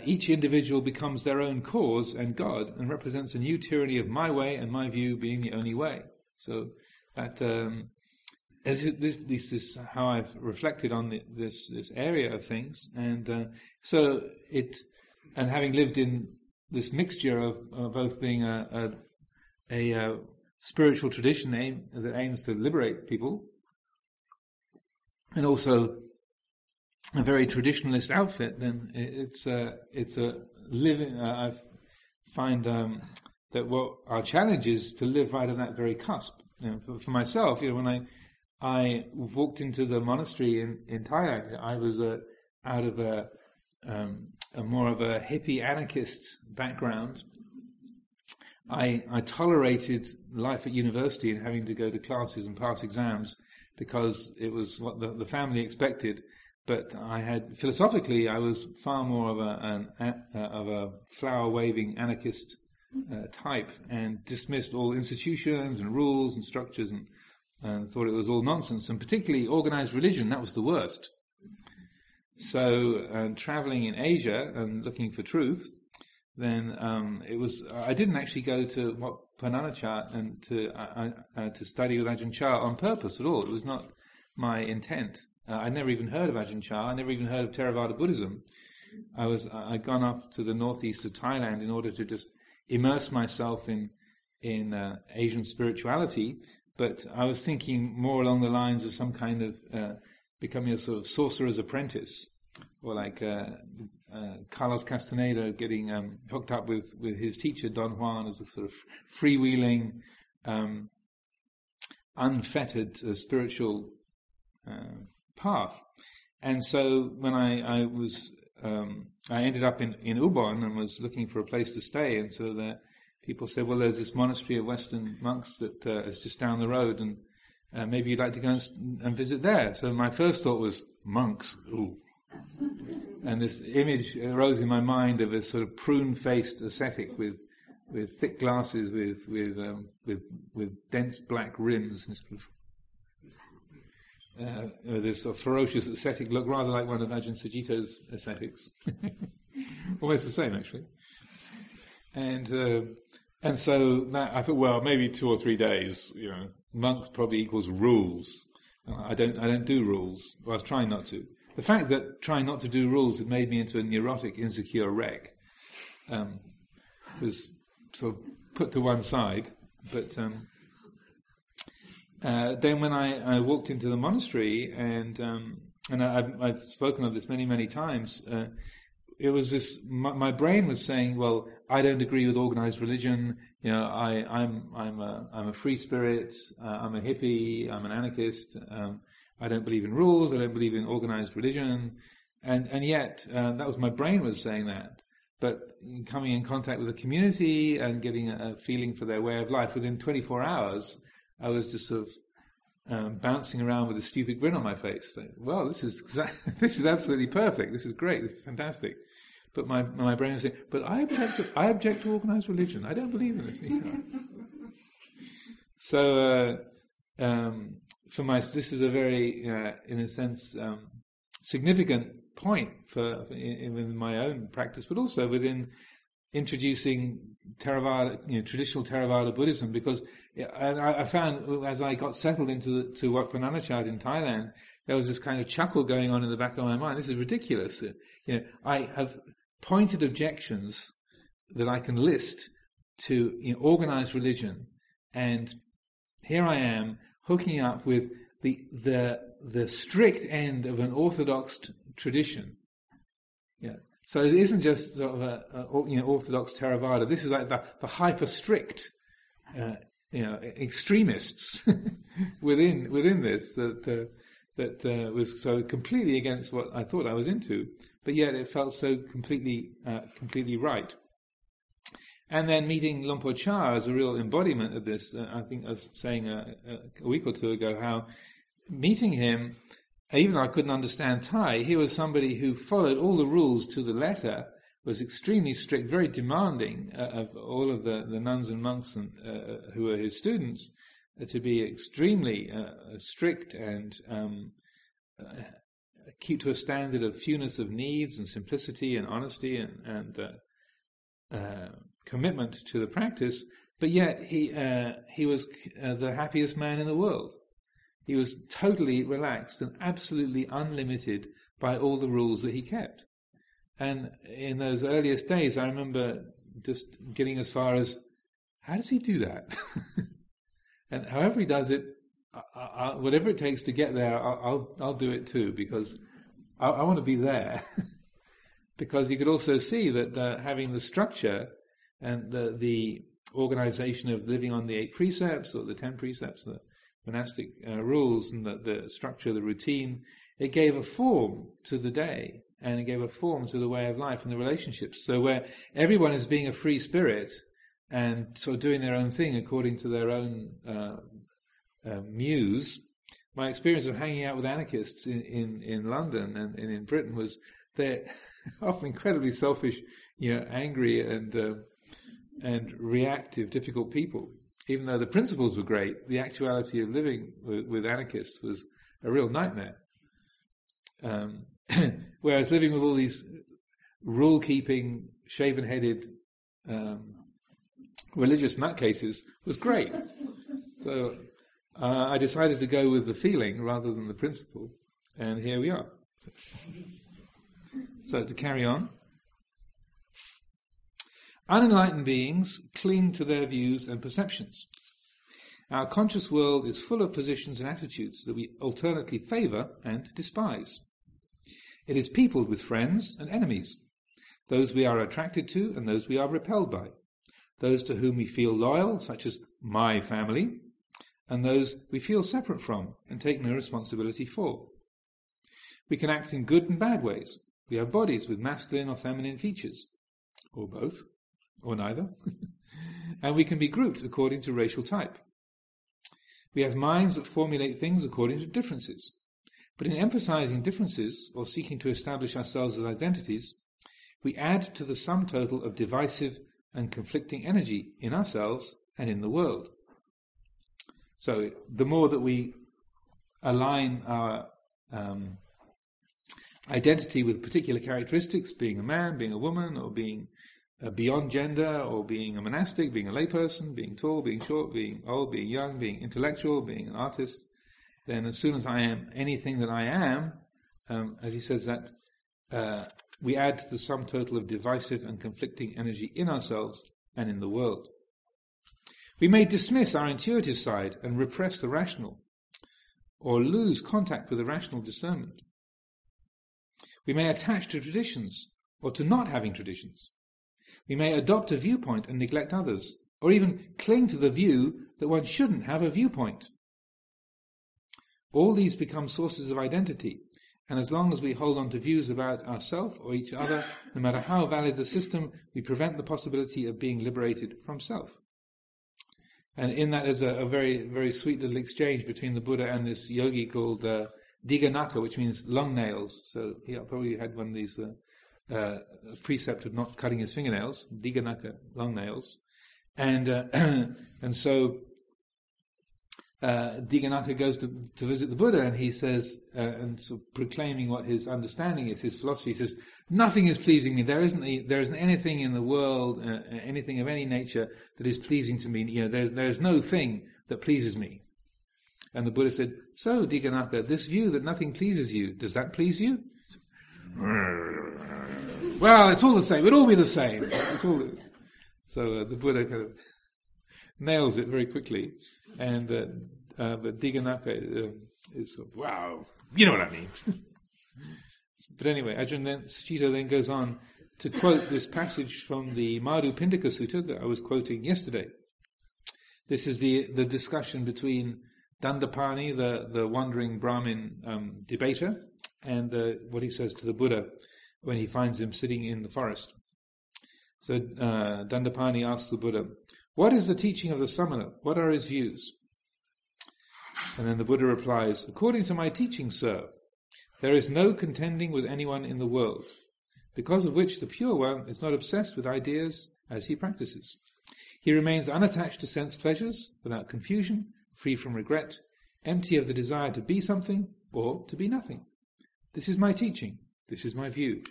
each individual becomes their own cause and God, and represents a new tyranny of my way and my view being the only way. So that this is how I've reflected on this area of things, and so having lived in this mixture of both being a spiritual tradition that aims to liberate people, and also a very traditionalist outfit, then it's a living. I find that what our challenge is to live right on that very cusp. For myself, when I walked into the monastery in Thailand, I was out of a more of a hippie anarchist background. I tolerated life at university and having to go to classes and pass exams because it was what the family expected. But philosophically, I was far more of a flower-waving anarchist type, and dismissed all institutions and rules and structures, and thought it was all nonsense. And particularly organized religion, that was the worst. So, traveling in Asia and looking for truth, then I didn't actually go to Wat Pananachart and to study with Ajahn Chah on purpose at all. It was not my intent. I'd never even heard of Ajahn Chah. I never even heard of Theravada Buddhism. I'd gone off to the northeast of Thailand in order to just immerse myself in Asian spirituality, but I was thinking more along the lines of some kind of becoming a sort of sorcerer's apprentice, or like Carlos Castaneda getting hooked up with his teacher Don Juan as a sort of freewheeling, unfettered spiritual path. And so when I ended up in Ubon and was looking for a place to stay, and so the people said, well, there's this monastery of Western monks that is just down the road, and maybe you'd like to go and visit there. So my first thought was, monks, ooh. And this image arose in my mind of a sort of prune-faced ascetic with thick glasses with dense black rims, this sort of ferocious ascetic look, rather like one of Ajahn Sucitto's ascetics. Almost the same, actually. And so I thought, well, maybe 2 or 3 days. Monks probably equals rules. I don't do rules. Well, I was trying not to. The fact that trying not to do rules had made me into a neurotic, insecure wreck was sort of put to one side. But then when I walked into the monastery, and I've spoken of this many, many times, it was this, my brain was saying, well, I don't agree with organized religion, I'm a free spirit, I'm a hippie, I'm an anarchist, I don't believe in rules, I don't believe in organized religion, and yet that was my brain was saying that. But coming in contact with the community and getting a feeling for their way of life, within 24 hours, I was just sort of bouncing around with a stupid grin on my face. Saying, well, this is absolutely perfect. This is great. This is fantastic. But my brain was saying, but I object to organized religion. I don't believe in this. So this is a very, in a sense, significant point in my own practice, but also within introducing Theravada, traditional Theravada Buddhism, because I found as I got settled into Wat Pananachart in Thailand, there was this kind of chuckle going on in the back of my mind. This is ridiculous. I have pointed objections that I can list to organized religion, and here I am hooking up with the strict end of an orthodox tradition. So it isn't just sort of a orthodox Theravada. This is like the hyper strict, extremists within this that was so completely against what I thought I was into, but yet it felt so completely right. And then meeting Lumpur Cha as a real embodiment of this, I think I was saying a week or two ago how meeting him even though I couldn't understand Thai, he was somebody who followed all the rules to the letter, was extremely strict, very demanding of all of the nuns and monks who were his students, to be extremely strict and keep to a standard of fewness of needs and simplicity and honesty and commitment to the practice. But yet he was the happiest man in the world. He was totally relaxed and absolutely unlimited by all the rules that he kept. And in those earliest days, I remember just getting as far as, how does he do that? And however he does it, whatever it takes to get there, I'll do it too, because I want to be there. Because you could also see that having the structure and the organization of living on the 8 precepts or the 10 precepts, the monastic rules, and the structure, the routine, it gave a form to the day, and it gave a form to the way of life and the relationships. So where everyone is being a free spirit and sort of doing their own thing according to their own muse, my experience of hanging out with anarchists in London and in Britain was they're often incredibly selfish, angry and reactive, difficult people. Even though the principles were great, the actuality of living with anarchists was a real nightmare. Whereas living with all these rule-keeping, shaven-headed religious nutcases was great. So I decided to go with the feeling rather than the principle, and here we are. So to carry on. Unenlightened beings cling to their views and perceptions. Our conscious world is full of positions and attitudes that we alternately favour and despise. It is peopled with friends and enemies, those we are attracted to and those we are repelled by, those to whom we feel loyal, such as my family, and those we feel separate from and take no responsibility for. We can act in good and bad ways. We have bodies with masculine or feminine features, or both, or neither, and we can be grouped according to racial type. We have minds that formulate things according to differences, but in emphasizing differences or seeking to establish ourselves as identities, we add to the sum total of divisive and conflicting energy in ourselves and in the world. So the more that we align our identity with particular characteristics, being a man, being a woman, or being beyond gender, or being a monastic, being a layperson, being tall, being short, being old, being young, being intellectual, being an artist, then as soon as I am anything that I am, as he says that, we add to the sum total of divisive and conflicting energy in ourselves and in the world. We may dismiss our intuitive side and repress the rational, or lose contact with the rational discernment. We may attach to traditions, or to not having traditions. We may adopt a viewpoint and neglect others, or even cling to the view that one shouldn't have a viewpoint. All these become sources of identity, and as long as we hold on to views about ourselves or each other, no matter how valid the system, we prevent the possibility of being liberated from self. And in that there's a very, very sweet little exchange between the Buddha and this yogi called Diganaka, which means long nails. So he probably had one of these precept of not cutting his fingernails, Diganaka, long nails. And so Diganaka goes to visit the Buddha, and he says, and sort of proclaiming what his understanding is, his philosophy, he says, nothing is pleasing me. There isn't anything in the world, anything of any nature that is pleasing to me. There's no thing that pleases me. And the Buddha said, so Diganaka, this view that nothing pleases you, does that please you? Well, it's all the same. It'll all be the same. So the Buddha kind of nails it very quickly, and but Diganaka is sort of, wow, you know what I mean. But anyway, Sucitto then goes on to quote this passage from the Madhu Pindika Sutta that I was quoting yesterday. This is the discussion between Dandapani, the wandering Brahmin debater, and what he says to the Buddha when he finds him sitting in the forest. So Dandapani asks the Buddha, what is the teaching of the Samana? What are his views? And then the Buddha replies, according to my teaching, sir, There is no contending with anyone in the world, because of which the pure one is not obsessed with ideas as he practices. He remains unattached to sense pleasures, without confusion, free from regret, empty of the desire to be something or to be nothing. This is my teaching. This is my view.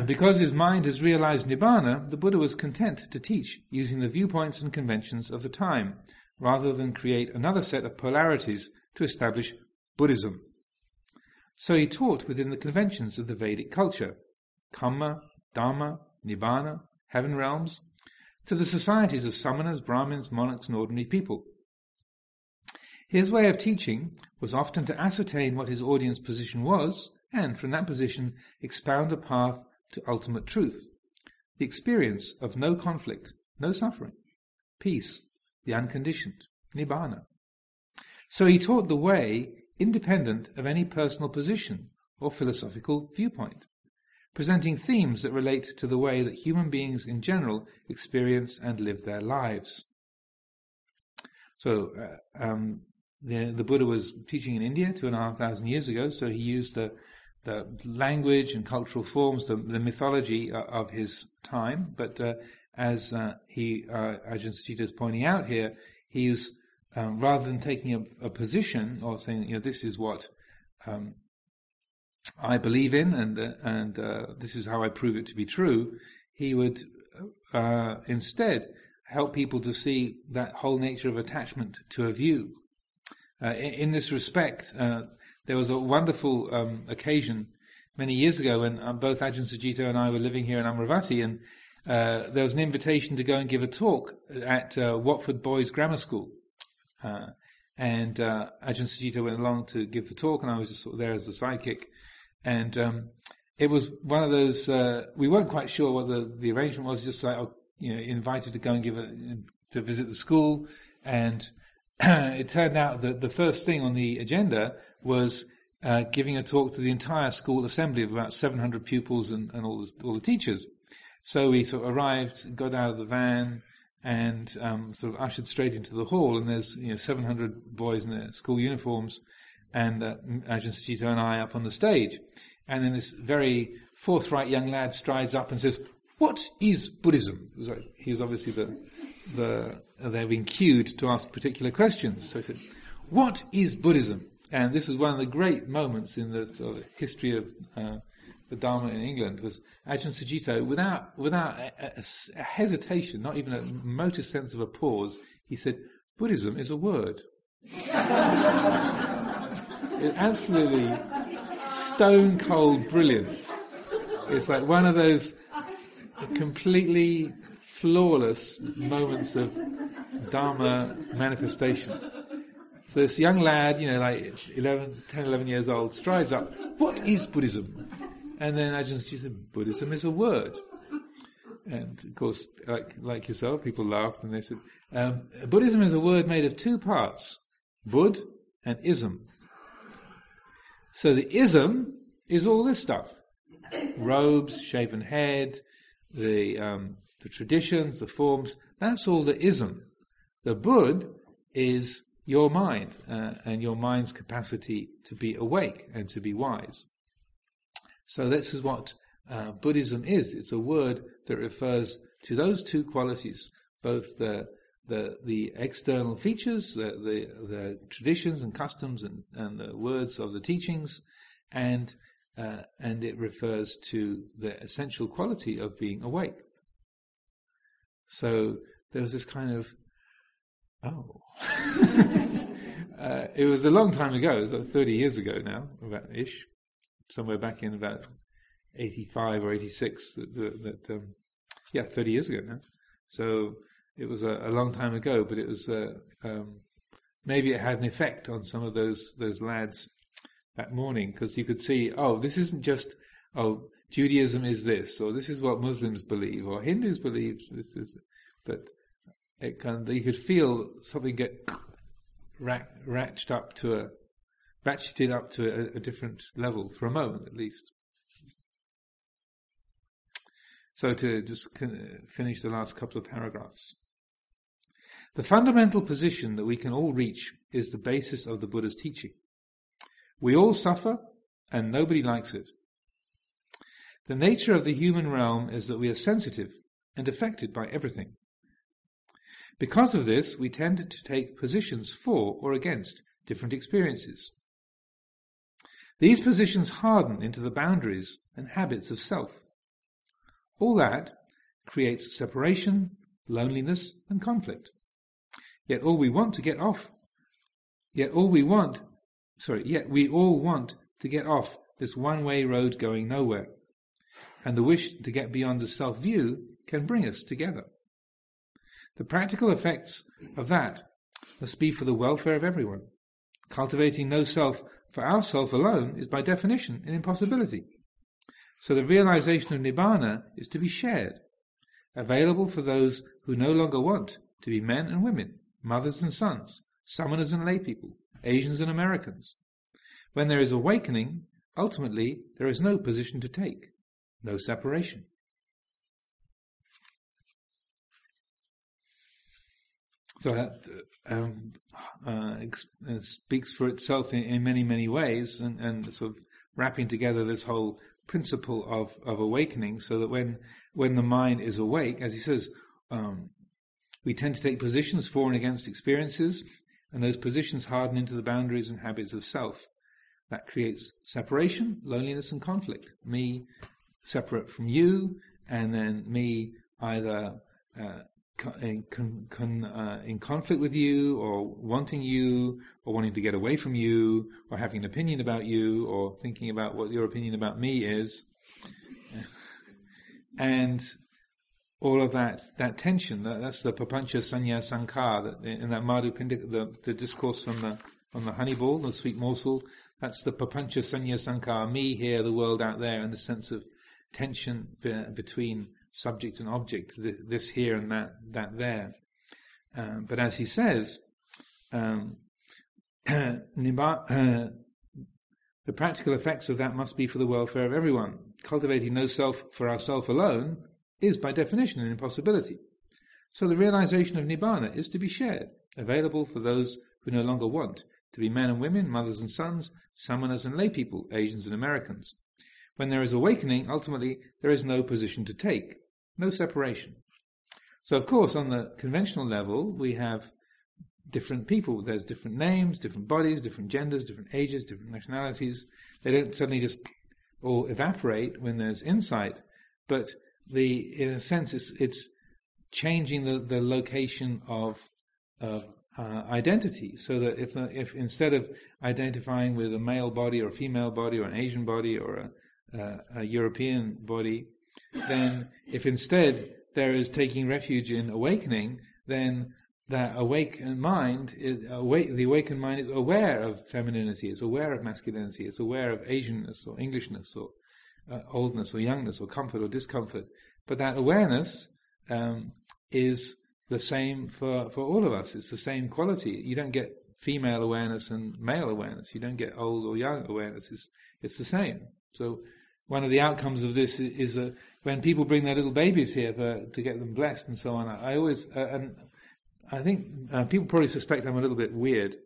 Because his mind has realized Nibbana, the Buddha was content to teach using the viewpoints and conventions of the time, rather than create another set of polarities to establish Buddhism. So he taught within the conventions of the Vedic culture, Kamma, Dhamma, Nibbana, heaven realms, to the societies of samanas, Brahmins, monarchs, and ordinary people. His way of teaching was often to ascertain what his audience position was, and from that position expound a path to ultimate truth, the experience of no conflict, no suffering, peace, the unconditioned, Nibbana. So he taught the way independent of any personal position or philosophical viewpoint, presenting themes that relate to the way that human beings in general experience and live their lives. So the Buddha was teaching in India 2,500 years ago, so he used the language and cultural forms, the mythology of his time, but as Ajahn Sucitto is pointing out here, he is rather than taking a position or saying, this is what I believe in, and this is how I prove it to be true, he would instead help people to see that whole nature of attachment to a view. In this respect, there was a wonderful occasion many years ago when both Ajahn Sucitto and I were living here in Amaravati, and there was an invitation to go and give a talk at Watford Boys Grammar School. And Ajahn Sucitto went along to give the talk, and I was just sort of there as the sidekick. And it was one of those, we weren't quite sure what the arrangement was, just like, invited to go and to visit the school. And it turned out that the first thing on the agenda was giving a talk to the entire school assembly of about 700 pupils and all the teachers. So we sort of arrived, got out of the van, and sort of ushered straight into the hall, and there's 700 boys in their school uniforms, and Ajahn Sucitto and I up on the stage. And then this very forthright young lad strides up and says, "What is Buddhism?" It was like, he was obviously they've been cued to ask particular questions. So he said, "What is Buddhism?" And this is one of the great moments in the sort of history of the Dhamma in England, was Ajahn Sucitto, without a hesitation, not even a motor sense of a pause, he said, "Buddhism is a word." It's absolutely stone cold brilliant. It's like one of those completely flawless moments of Dharma manifestation. So this young lad, like 10, 11 years old, strides up, "What is Buddhism?" And then Ajahn Sucitto said, "Buddhism is a word." And of course, like yourself, people laughed and they said, Buddhism is a word made of two parts, Bud and ism. So the ism is all this stuff. Robes, shaven head, the traditions, the forms, that's all the ism. The Bud is your mind, and your mind's capacity to be awake and to be wise. So this is what Buddhism is. It's a word that refers to those two qualities, both the external features, the traditions and customs and the words of the teachings, and it refers to the essential quality of being awake. So there was this kind of, it was a long time ago. It was about 30 years ago now, about ish, somewhere back in about 85 or 86. 30 years ago now. So it was a long time ago, but it was maybe it had an effect on some of those lads that morning, because you could see, this isn't just Judaism is this, or this is what Muslims believe, or Hindus believe this is, but you could feel something get ratcheted up to a different level for a moment at least. So to just finish the last couple of paragraphs. The fundamental position that we can all reach is the basis of the Buddha's teaching. We all suffer, and nobody likes it. The nature of the human realm is that we are sensitive and affected by everything. Because of this, we tend to take positions for or against different experiences. These positions harden into the boundaries and habits of self. All that creates separation, loneliness, and conflict. Yet we all want to get off this one-way road going nowhere. And the wish to get beyond the self-view can bring us together. The practical effects of that must be for the welfare of everyone. Cultivating no self for ourself alone is by definition an impossibility. So the realization of Nibbana is to be shared, available for those who no longer want to be men and women, mothers and sons, summoners and lay people, Asians and Americans. When there is awakening, ultimately there is no position to take, no separation. So that speaks for itself in many, many ways, and sort of wrapping together this whole principle of awakening, so that when the mind is awake, as he says, we tend to take positions for and against experiences, and those positions harden into the boundaries and habits of self. That creates separation, loneliness, and conflict. Me separate from you, and then me either in conflict with you, or wanting you, or wanting to get away from you, or having an opinion about you, or thinking about what your opinion about me is. And all of that tension, that's the papancha sanya sankar, in that Madhu Pindika, the discourse on the honey ball, the sweet morsel, that's the papancha sanya sankar, me here, the world out there, and the sense of tension between subject and object, this here and that there. But as he says, the practical effects of that must be for the welfare of everyone. Cultivating no self for ourself alone is by definition an impossibility. So the realization of Nibbana is to be shared, available for those who no longer want to be men and women, mothers and sons, summoners and lay people, Asians and Americans. When there is awakening, ultimately there is no position to take, no separation. So of course on the conventional level we have different people. There's different names, different bodies, different genders, different ages, different nationalities. They don't suddenly just all evaporate when there's insight, but in a sense it's changing the location of identity, so that if instead of identifying with a male body or a female body or an Asian body or a European body, then if instead there is taking refuge in awakening, then that awakened mind is aware of femininity, it's aware of masculinity, it's aware of Asianness or Englishness or oldness or youngness or comfort or discomfort. But that awareness is the same for all of us. It's the same quality. You don't get female awareness and male awareness. You don't get old or young awareness. It's the same. So one of the outcomes of this is when people bring their little babies here to get them blessed and so on. I always and I think people probably suspect I'm a little bit weird,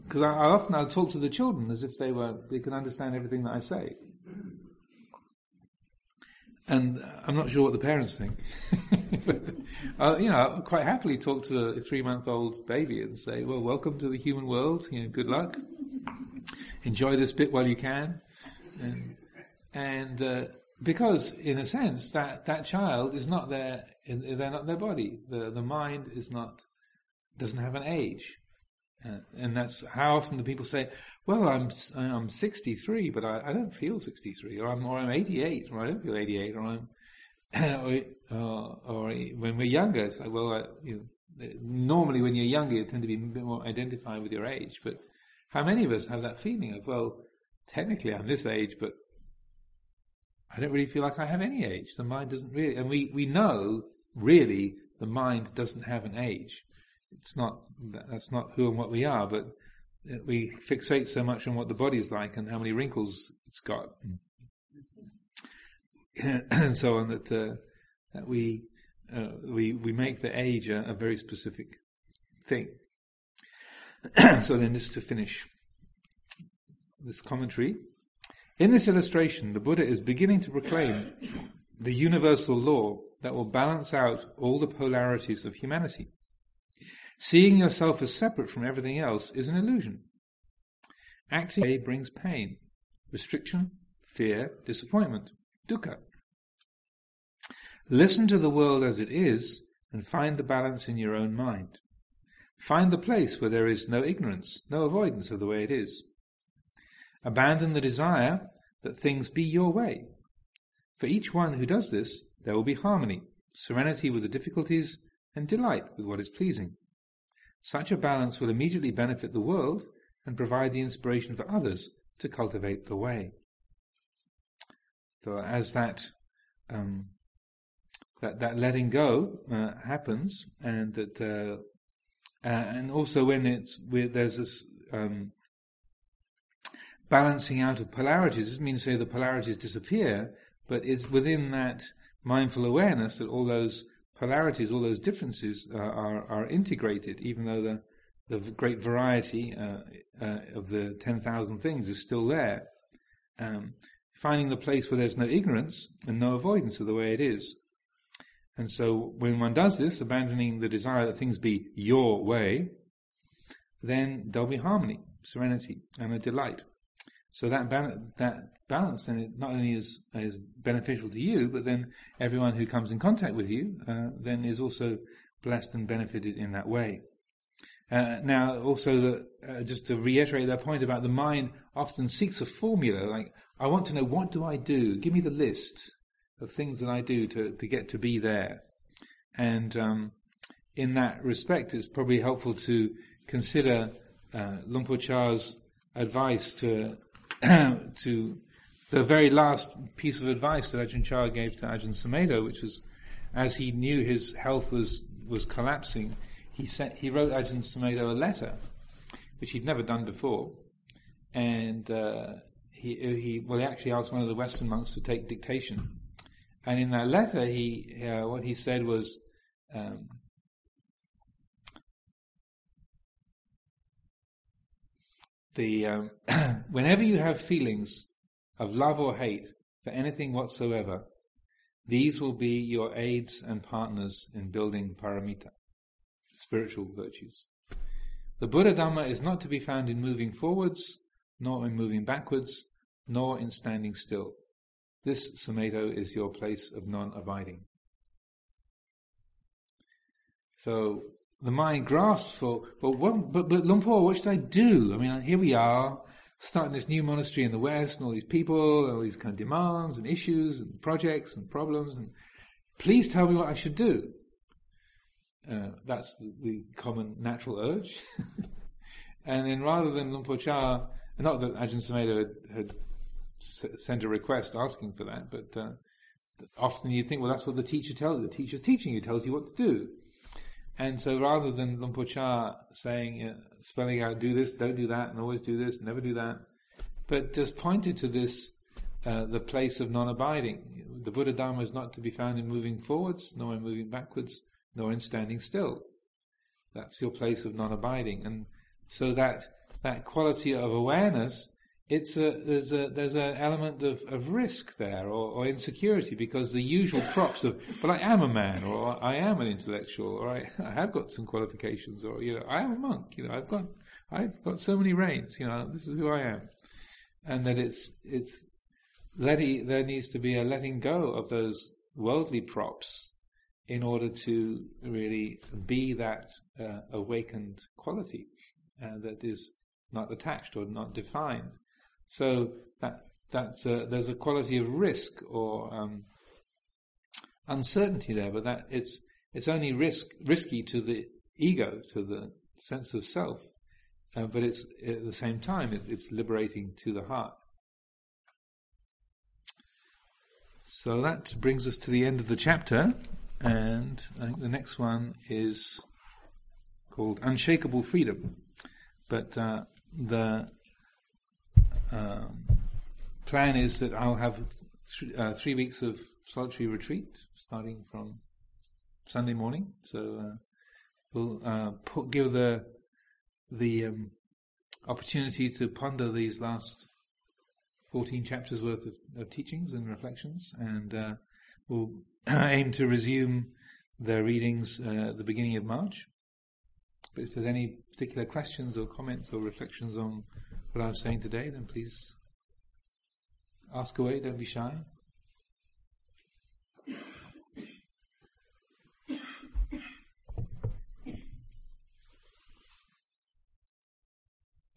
because I'll talk to the children as if they can understand everything that I say. And I'm not sure what the parents think. But, I'll quite happily talk to a 3-month-old baby and say, well, welcome to the human world, good luck. Enjoy this bit while you can. And because, in a sense, that child is not they're not their body. The mind doesn't have an age. And that's how often do people say, well, I'm 63, but I don't feel 63, or I'm 88, or I don't feel 88, or or when we're younger, it's like, well, normally when you're younger, you tend to be a bit more identified with your age. But how many of us have that feeling of, well, technically I'm this age, but I don't really feel like I have any age. The mind doesn't really, and we know really the mind doesn't have an age. That's not who and what we are, but we fixate so much on what the body is like and how many wrinkles it's got, and so on, that we we make the age a very specific thing. So then, just to finish this commentary, in this illustration, the Buddha is beginning to proclaim the universal law that will balance out all the polarities of humanity. Seeing yourself as separate from everything else is an illusion. Acting away brings pain, restriction, fear, disappointment, dukkha. Listen to the world as it is and find the balance in your own mind. Find the place where there is no ignorance, no avoidance of the way it is. Abandon the desire that things be your way. For each one who does this, there will be harmony, serenity with the difficulties, and delight with what is pleasing. Such a balance will immediately benefit the world and provide the inspiration for others to cultivate the way. So as that letting go happens, and that and also when there's this balancing out of polarities, it doesn't mean to say the polarities disappear, but it's within that mindful awareness that all those polarities, all those differences are integrated, even though the great variety of the 10,000 things is still there. Finding the place where there's no ignorance and no avoidance of the way it is. And so when one does this, abandoning the desire that things be your way, then there'll be harmony, serenity, and a delight. So that balance then it not only is beneficial to you, but then everyone who comes in contact with you then is also blessed and benefited in that way. Now, also, just to reiterate that point about the mind often seeks a formula, like, I want to know, what do I do? Give me the list of things that I do to get to be there. And in that respect, it's probably helpful to consider Luang Por Chah's advice to the very last piece of advice that Ajahn Chah gave to Ajahn Sumedho, which was, as he knew his health was collapsing, he wrote Ajahn Sumedho a letter, which he'd never done before, and he actually asked one of the Western monks to take dictation, and in that letter what he said was, whenever you have feelings of love or hate for anything whatsoever, these will be your aids and partners in building paramita, spiritual virtues. The Buddha Dhamma is not to be found in moving forwards, nor in moving backwards, nor in standing still. This, Sumedho, is your place of non-abiding. So the mind grasps for, but Luang Por, what should I do? I mean, here we are, starting this new monastery in the West, and all these people, and all these kind of demands and issues and projects and problems, and please tell me what I should do. That's the common natural urge. And then rather than Luang Por Chah, not that Ajahn Sumedho had sent a request asking for that, but often you think, well, that's what the teacher tells you. The teacher's teaching you, tells you what to do. And so rather than Luang Por Chah saying, spelling out, do this, don't do that, and always do this, never do that, but just pointed to this, the place of non-abiding. The Buddha Dhamma is not to be found in moving forwards, nor in moving backwards, nor in standing still. That's your place of non-abiding. And so that quality of awareness, there's an element of risk there, or insecurity, because the usual props of, well, I am a man, or I am an intellectual, or I have got some qualifications, or I am a monk, I've got so many reigns, this is who I am, and that there needs to be a letting go of those worldly props in order to really be that awakened quality that is not attached or not defined. So there's a quality of risk or uncertainty there, but that it's only risky to the ego, to the sense of self, but it's at the same time it's liberating to the heart. So that brings us to the end of the chapter, and I think the next one is called Unshakable Freedom. But the plan is that I'll have 3 weeks of solitary retreat, starting from Sunday morning. So we'll give the opportunity to ponder these last 14 chapters worth of teachings and reflections, and we'll aim to resume the readings at the beginning of March. But if there's any particular questions or comments or reflections on what I was saying today, then please ask away, don't be shy.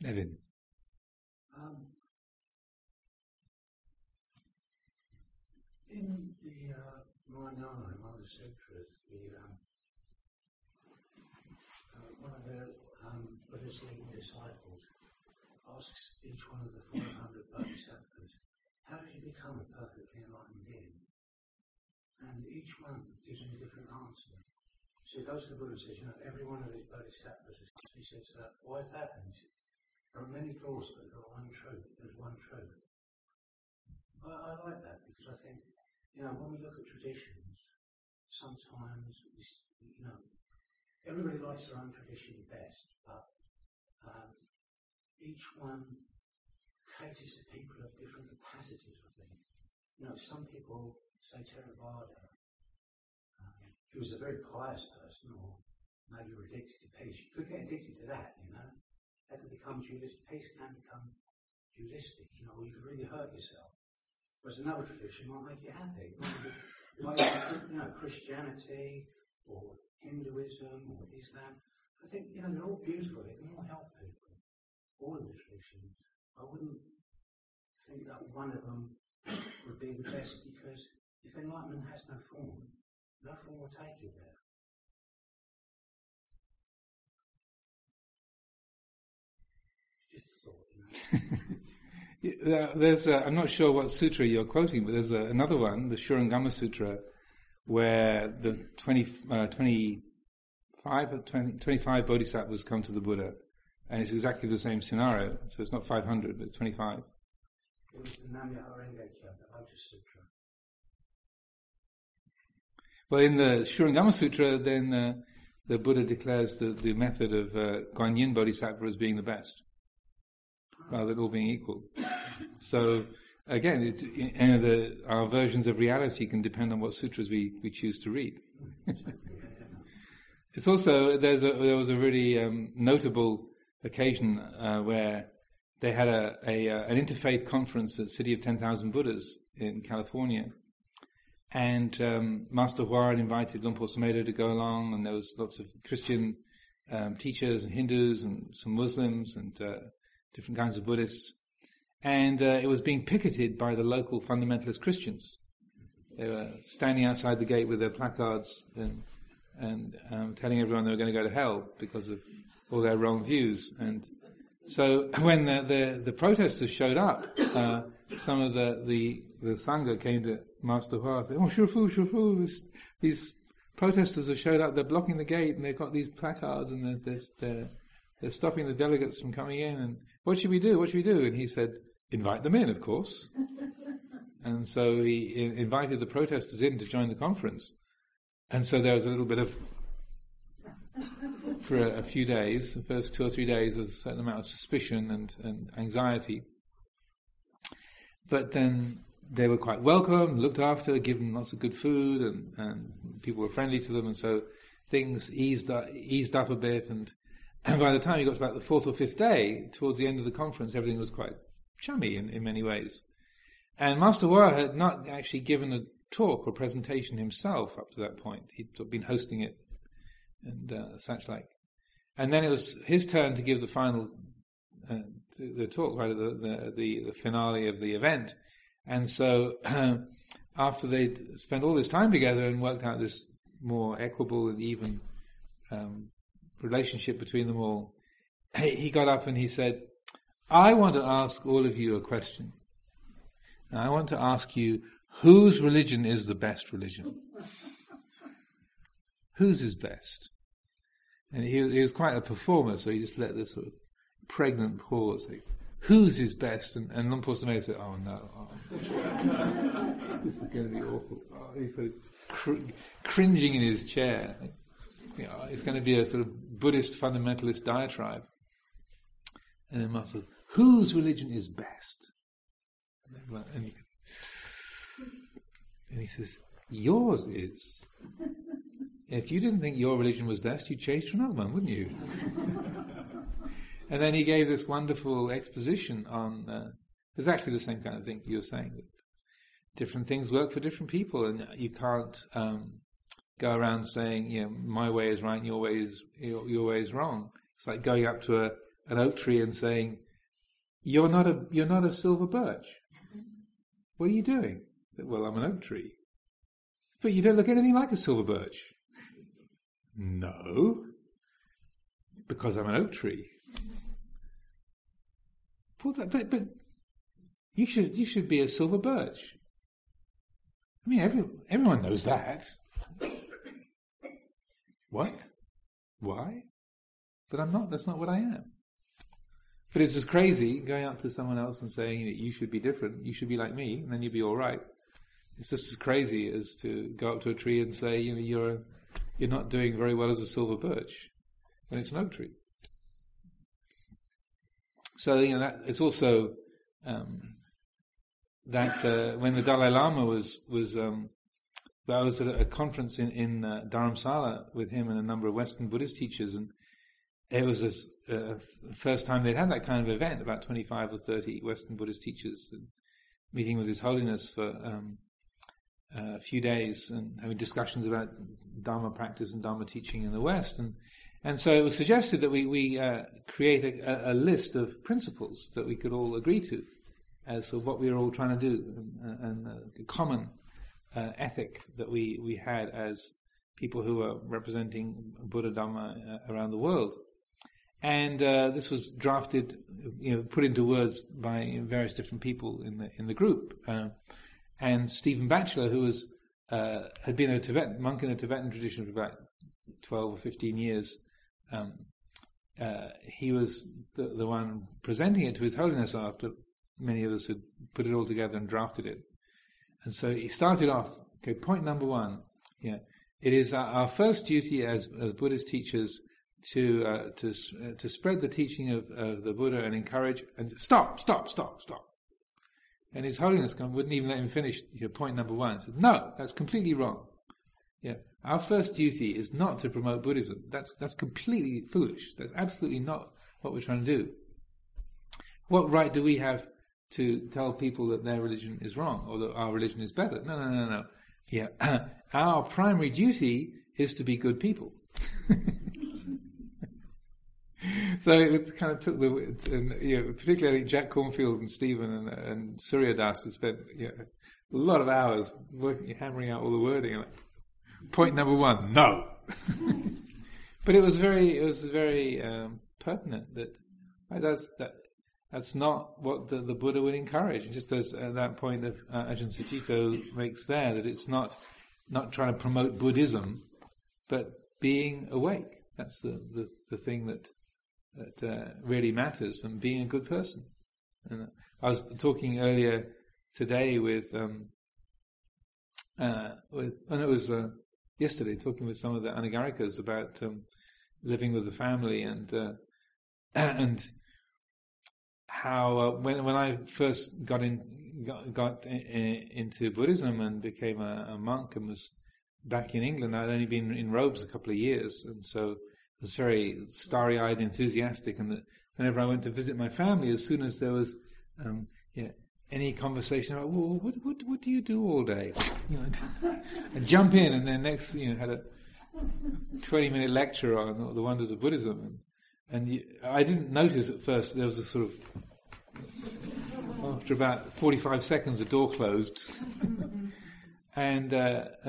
Evan. In the Monastery Sutras, one of the Buddhist leading disciples asks each one of the 400 bodhisattvas, how did you become a perfectly enlightened being? And each one gives him a different answer. So he goes to the Buddha and says, every one of these bodhisattvas, he says, why is that? And he says, there are many doors, but there are one truth. There's one truth. I like that because I think, when we look at traditions, sometimes everybody likes their own tradition best, but each one caters to people of different capacities, I think. Some people say Theravada, he was a very pious person, or maybe you're addicted to peace. You could get addicted to that, That could become dualistic. Peace can become dualistic, or you could really hurt yourself. Whereas another tradition might make you happy. Christianity or Hinduism or Islam. I think, they're all beautiful. They can all help people. All of the traditions. I wouldn't think that one of them would be the best, because if enlightenment has no form will take you there. It's just a thought, There's I'm not sure what sutra you're quoting, but there's another one, the Shurangama Sutra, where the 25 bodhisattvas come to the Buddha, and it's exactly the same scenario. So it's not 500, but it's 25. It was the Namya-Harengekyo, the Lotus Sutra. Well, in the Shurangama Sutra, then the Buddha declares the method of Guanyin Bodhisattva as being the best, rather than all being equal. So again, our versions of reality can depend on what sutras we choose to read. It's also there was a really notable occasion where they had an interfaith conference at City of 10,000 Buddhas in California, and Master Hua had invited Lumpur Sumedho to go along, and there was lots of Christian teachers and Hindus and some Muslims and different kinds of Buddhists, and it was being picketed by the local fundamentalist Christians. They were standing outside the gate with their placards and telling everyone they were going to go to hell because of all their wrong views. And so when the protesters showed up, some of the Sangha came to Master Hua and said, "Oh, Shufu, these protesters have showed up, they're blocking the gate and they've got these placards and they're stopping the delegates from coming in, and what should we do? And he said, invite them in, of course. And so he invited the protesters in to join the conference. And so there was a little bit of, for a few days, the first 2 or 3 days, there was a certain amount of suspicion and anxiety. But then they were quite welcome, looked after, given lots of good food, and people were friendly to them, and so things eased up a bit, and by the time you got to about the 4th or 5th day, towards the end of the conference, everything was quite chummy in many ways. And Master Hua had not actually given a talk or presentation himself up to that point. He'd been hosting it and such like. And then it was his turn to give the final the talk, right, the finale of the event. And so after they'd spent all this time together and worked out this more equable and even relationship between them all, he got up and he said, I want to ask all of you a question. And I want to ask you, whose religion is the best religion? Whose is best? And he was quite a performer, so he just let this sort of pregnant pause. Like, whose is best? And Lumpur Sumedho said, oh no. This is going to be awful. Oh, he's sort of cringing in his chair. It's going to be a sort of Buddhist fundamentalist diatribe. And then Master, whose religion is best? And he says, yours is. If you didn't think your religion was best, you'd change to another one, wouldn't you? And then he gave this wonderful exposition on exactly the same kind of thing you're saying, that different things work for different people, and you can't go around saying, my way is right and your way is wrong. It's like going up to an oak tree and saying, you're not a silver birch. What are you doing? I said, well, I'm an oak tree. But you don't look anything like a silver birch. No, because I'm an oak tree. But you should be a silver birch. I mean, everyone knows that. What? Why? But I'm not. That's not what I am. But it's just crazy going up to someone else and saying that you should be different. You should be like me, and then you'll be all right. It's just as crazy as to go up to a tree and say, you're not doing very well as a silver birch, when it's an oak tree. So that it's also that when the Dalai Lama was I was at a conference in Dharamsala with him and a number of Western Buddhist teachers, and it was the first time they'd had that kind of event, about 25 or 30 Western Buddhist teachers, and meeting with His Holiness for a few days and having discussions about Dhamma practice and Dhamma teaching in the West. And so it was suggested that we create a list of principles that we could all agree to as to what we were all trying to do, and the common ethic that we had as people who were representing Buddha Dhamma around the world. And this was drafted, put into words by various different people in the group. And Stephen Batchelor, who had been a Tibetan monk in the Tibetan tradition for about 12 or 15 years, he was the one presenting it to His Holiness after many of us had put it all together and drafted it. And so he started off, point number one, it is our first duty as Buddhist teachers to spread the teaching of the Buddha and encourage, and stop. And His Holiness wouldn't even let him finish point number one. He said, no, that's completely wrong. Our first duty is not to promote Buddhism. That's completely foolish. That's absolutely not what we're trying to do. What right do we have to tell people that their religion is wrong or that our religion is better? No. Our primary duty is to be good people. So it kind of took particularly Jack Cornfield and Stephen and Surya Das had spent a lot of hours hammering out all the wording. Point number one, no. But it was very pertinent that that's not what the Buddha would encourage. And just as that point of Ajahn Sucitto makes there, that it's not trying to promote Buddhism, but being awake. That's the thing that really matters, and being a good person. And I was talking earlier today yesterday, talking with some of the Anagarikas about living with the family and how when I first got into Buddhism and became a monk and was back in England, I'd only been in robes a couple of years, and so I was very starry-eyed, enthusiastic, and that whenever I went to visit my family, as soon as there was any conversation about, well, what do you do all day? I'd jump in, and then next, had a 20-minute lecture on the wonders of Buddhism, and I didn't notice at first there was a sort of, after about 45 seconds, the door closed, and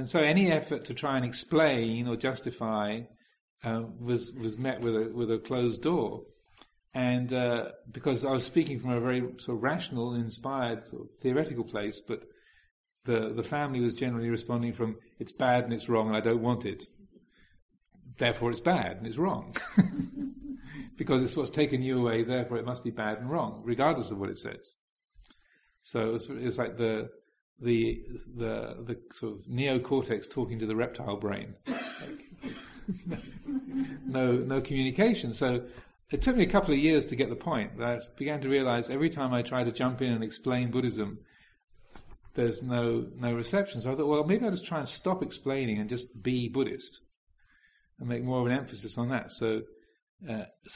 so any effort to try and explain or justify was met with a closed door. And because I was speaking from a very sort of rational, inspired, sort of theoretical place, but the family was generally responding from, it's bad and it's wrong and I don't want it. Therefore it's bad and it's wrong. Because it's what's taken you away, therefore it must be bad and wrong, regardless of what it says. So it was like the the sort of neocortex talking to the reptile brain. No communication. So it took me a couple of years to get the point. I began to realize every time I try to jump in and explain Buddhism, there's no reception. So I thought, well, maybe I'll just try and stop explaining and just be Buddhist and make more of an emphasis on that. So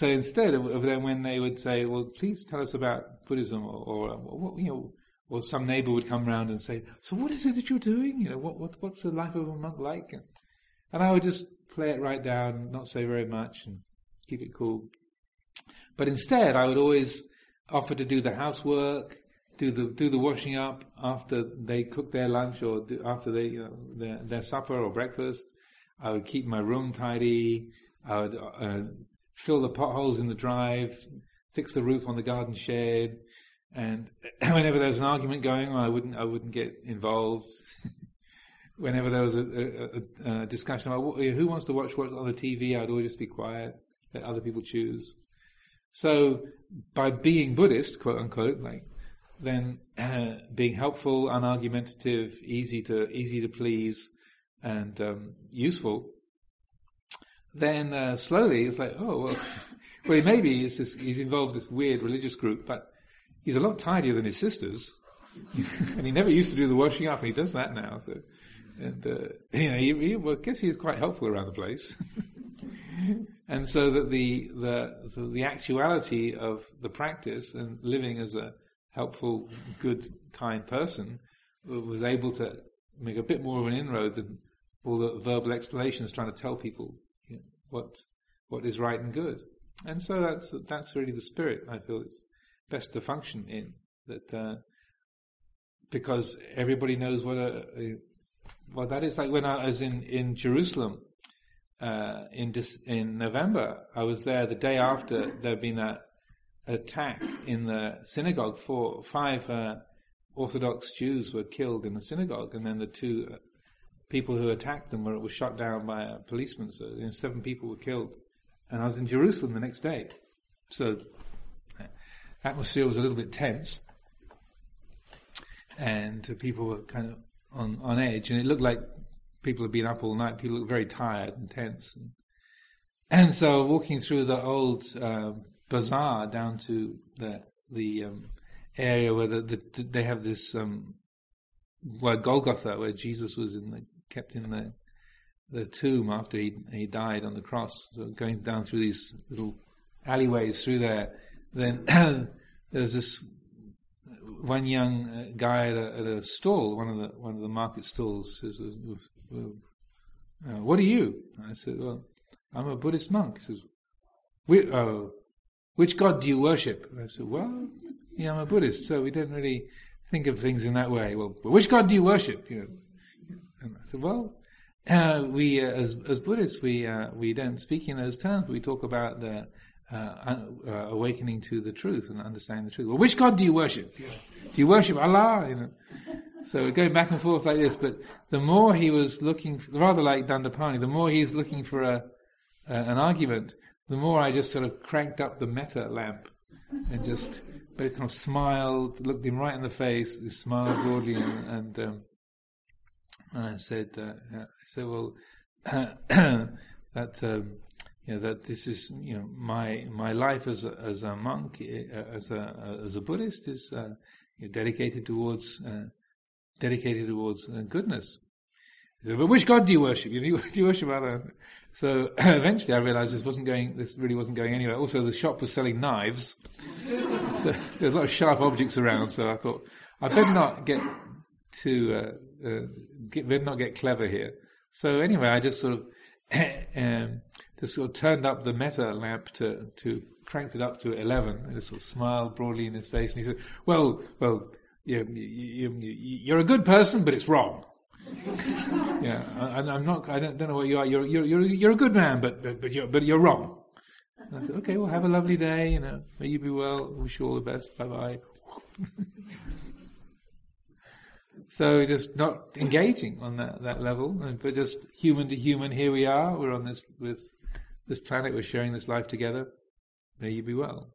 instead of then when they would say, well, please tell us about Buddhism, or some neighbor would come round and say, so what is it that you're doing? What's the life of a monk like? And I would just play it right down, not say very much, and keep it cool. But instead, I would always offer to do the housework, do the washing up after they cook their lunch or after their supper or breakfast. I would keep my room tidy. I would fill the potholes in the drive, fix the roof on the garden shed, and whenever there was an argument going on, I wouldn't get involved. Whenever there was a discussion about who wants to watch what on the TV, I'd always just be quiet, let other people choose. So by being Buddhist, quote unquote, then being helpful, unargumentative, easy to please, and useful, then slowly it's like, well, maybe he's involved in this weird religious group, but he's a lot tidier than his sisters, and he never used to do the washing up, and he does that now. So, and I guess he is quite helpful around the place. And so that the actuality of the practice and living as a helpful, good, kind person was able to make a bit more of an inroad than all the verbal explanations trying to tell people what is right and good. And so that's really the spirit I feel it's best to function in, that because everybody knows what that is. Like when I was in Jerusalem in November, I was there the day after there'd been an attack in the synagogue. 5 Orthodox Jews were killed in the synagogue, and then the 2 people who attacked them were shot down by a policeman. So 7 people were killed, and I was in Jerusalem the next day. So atmosphere was a little bit tense, and people were kind of on edge, and it looked like people had been up all night. People looked very tired and tense, and so walking through the old bazaar down to the area where they have this Golgotha, where Jesus was kept in the tomb after he died on the cross. So going down through these little alleyways through there, then there was this one young guy at a stall, one of the market stalls, says, "What are you?" I said, "Well, I'm a Buddhist monk." He says, "Which God do you worship?" I said, "Well, yeah, I'm a Buddhist, so we don't really think of things in that way." "Well, which God do you worship?" And I said, "Well, we as Buddhists we don't speak in those terms. But we talk about the awakening to the truth and understanding the truth." "Well, which God do you worship?" "Do you worship Allah?" So we're going back and forth like this. But the more he was looking, rather like Dandapani, the more he's looking for an argument, the more I just sort of cranked up the metta lamp and just both kind of smiled, looked him right in the face, smiled broadly, and I said, "Well, that this is, my life as a monk, as a Buddhist is dedicated towards goodness." "But which God do you worship? Do you worship Allah?" So eventually I realized this really wasn't going anywhere. Also, the shop was selling knives, so there's a lot of sharp objects around. So I thought I better not get clever here. So anyway, I just sort of turned up the metta lamp to cranked it up to 11, and just sort of smiled broadly in his face, and he said, "Well, you're a good person, but it's wrong." "Yeah, I'm not. I don't know what you are. You're a good man, but you're wrong." And I said, "Okay, well, have a lovely day. May you be well. Wish you all the best. Bye bye." So just not engaging on that level, but just human to human. Here we are. We're on this planet. We're sharing this life together. May you be well.